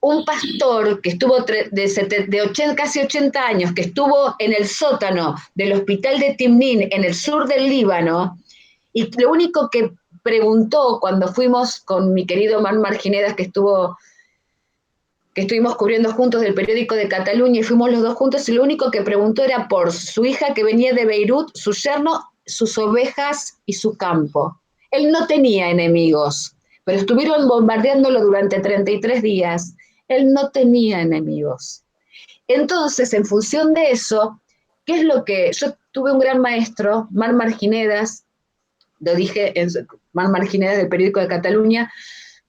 un pastor que estuvo casi 80 años, que estuvo en el sótano del hospital de Timnin, en el sur del Líbano, y lo único que preguntó cuando fuimos con mi querido Mar Marginedas, que estuvimos cubriendo juntos del periódico de Cataluña y fuimos los dos juntos, y lo único que preguntó era por su hija que venía de Beirut, su yerno, sus ovejas y su campo. Él no tenía enemigos, pero estuvieron bombardeándolo durante 33 días. Él no tenía enemigos. Entonces, en función de eso, ¿qué es lo que...? Yo tuve un gran maestro, Mar Marginedas, lo dije, Mar Marginedas del periódico de Cataluña,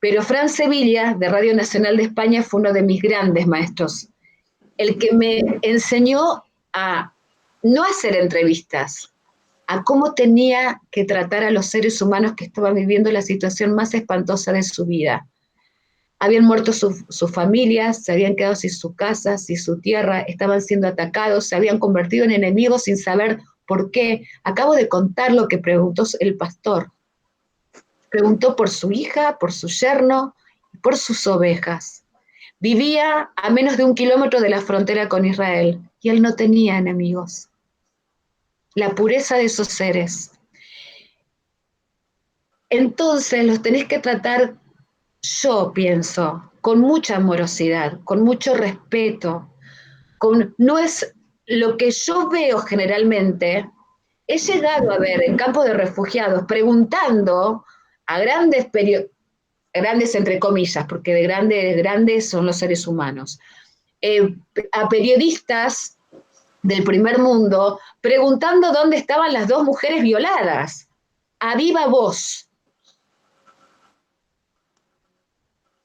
pero Fran Sevilla, de Radio Nacional de España, fue uno de mis grandes maestros, el que me enseñó a no hacer entrevistas, a cómo tenía que tratar a los seres humanos que estaban viviendo la situación más espantosa de su vida. Habían muerto sus familias, se habían quedado sin sus casas, sin su tierra, estaban siendo atacados, se habían convertido en enemigos sin saber por qué. Acabo de contar lo que preguntó el pastor. Preguntó por su hija, por su yerno, por sus ovejas. Vivía a menos de 1 kilómetro de la frontera con Israel y él no tenía enemigos. La pureza de esos seres. Entonces los tenés que tratar, yo pienso, con mucha amorosidad, con mucho respeto. No es lo que yo veo generalmente. He llegado a ver en campos de refugiados preguntando a grandes entre comillas, porque de grandes son los seres humanos, a periodistas del primer mundo preguntando dónde estaban las 2 mujeres violadas, a viva voz.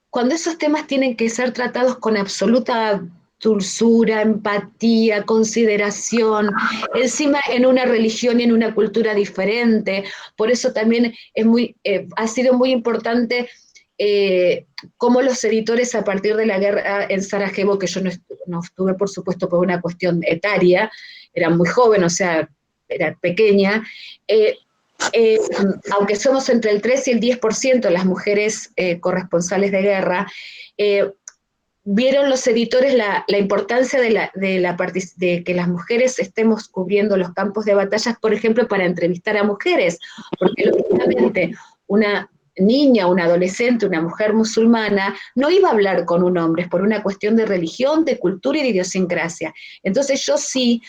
Cuando esos temas tienen que ser tratados con absoluta dulzura, empatía, consideración, encima en una religión y en una cultura diferente. Por eso también ha sido muy importante cómo los editores, a partir de la guerra en Sarajevo, que yo no estuve, por supuesto, por una cuestión etaria, era muy joven, o sea, era pequeña, aunque somos entre el 3 y el 10% las mujeres corresponsales de guerra, vieron los editores la importancia de que las mujeres estemos cubriendo los campos de batallas, por ejemplo, para entrevistar a mujeres, porque lógicamente una niña, una adolescente, una mujer musulmana, no iba a hablar con un hombre, es por una cuestión de religión, de cultura y de idiosincrasia. Entonces yo sí,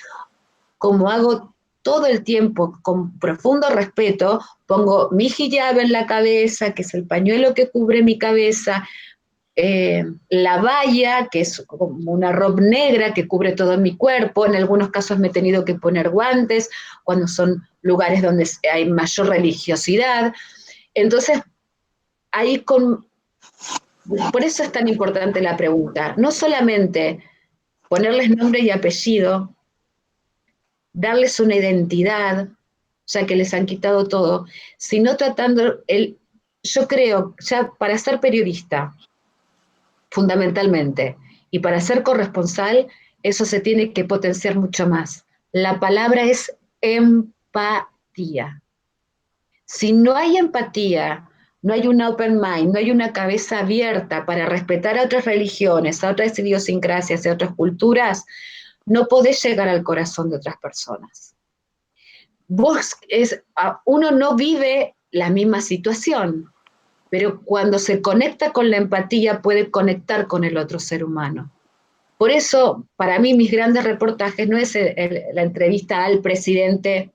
como hago todo el tiempo con profundo respeto, pongo mi hijab en la cabeza, que es el pañuelo que cubre mi cabeza, la valla, que es como una ropa negra que cubre todo mi cuerpo. En algunos casos me he tenido que poner guantes cuando son lugares donde hay mayor religiosidad. Entonces, por eso es tan importante la pregunta. No solamente ponerles nombre y apellido, darles una identidad, ya que les han quitado todo, sino tratando, yo creo, ya para ser periodista, fundamentalmente, y para ser corresponsal, eso se tiene que potenciar mucho más. La palabra es empatía. Si no hay empatía, no hay un open mind, no hay una cabeza abierta para respetar a otras religiones, a otras idiosincrasias, a otras culturas, no podés llegar al corazón de otras personas. Uno no vive la misma situación, pero cuando se conecta con la empatía puede conectar con el otro ser humano. Por eso, para mí, mis grandes reportajes no es la entrevista al presidente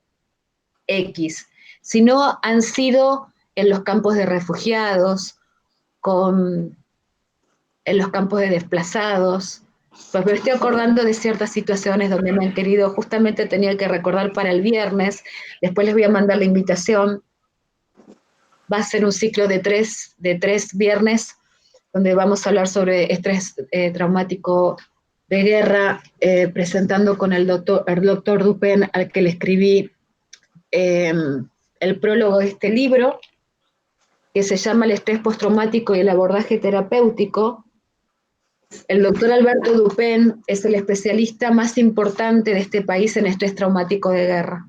X, sino han sido en los campos de refugiados, en los campos de desplazados. Pues me estoy acordando de ciertas situaciones donde me han querido, justamente tenía que recordar para el viernes, después les voy a mandar la invitación. Va a ser un ciclo de tres viernes, donde vamos a hablar sobre estrés traumático de guerra, presentando con el doctor Dupen, al que le escribí el prólogo de este libro, que se llama El estrés postraumático y el abordaje terapéutico. El doctor Alberto Dupen es el especialista más importante de este país en estrés traumático de guerra.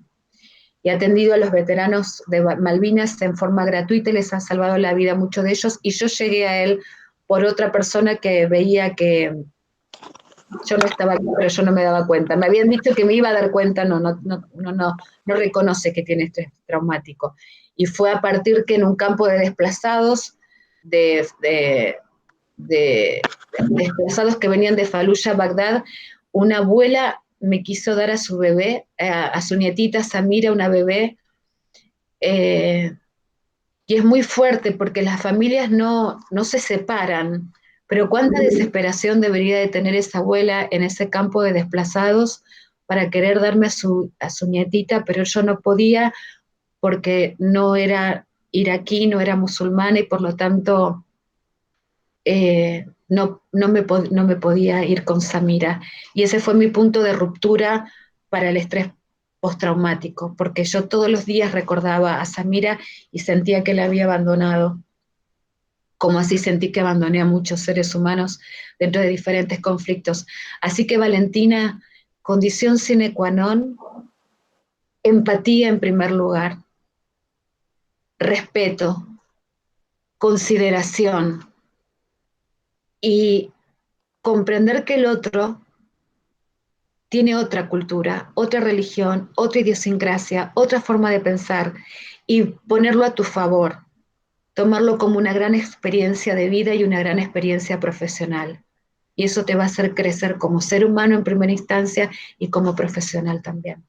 Y ha atendido a los veteranos de Malvinas en forma gratuita y les ha salvado la vida a muchos de ellos. Y yo llegué a él por otra persona que veía que Yo no estaba aquí, pero yo no me daba cuenta. Me habían dicho que me iba a dar cuenta, no reconoce que tiene estrés traumático. Y fue a partir que en un campo de desplazados, desplazados que venían de Fallujah, Bagdad, una abuela me quiso dar a su bebé, a su nietita Samira, una bebé, y es muy fuerte porque las familias no se separan, pero cuánta desesperación debería de tener esa abuela en ese campo de desplazados para querer darme a su nietita, pero yo no podía porque no era iraquí, no era musulmana y por lo tanto no me podía ir con Samira. Y ese fue mi punto de ruptura para el estrés postraumático, porque yo todos los días recordaba a Samira y sentía que la había abandonado, como así sentí que abandoné a muchos seres humanos dentro de diferentes conflictos. Así que Valentina, condición sine qua non, empatía en primer lugar, respeto, consideración y comprender que el otro tiene otra cultura, otra religión, otra idiosincrasia, otra forma de pensar y ponerlo a tu favor, tomarlo como una gran experiencia de vida y una gran experiencia profesional. Y eso te va a hacer crecer como ser humano en primera instancia y como profesional también.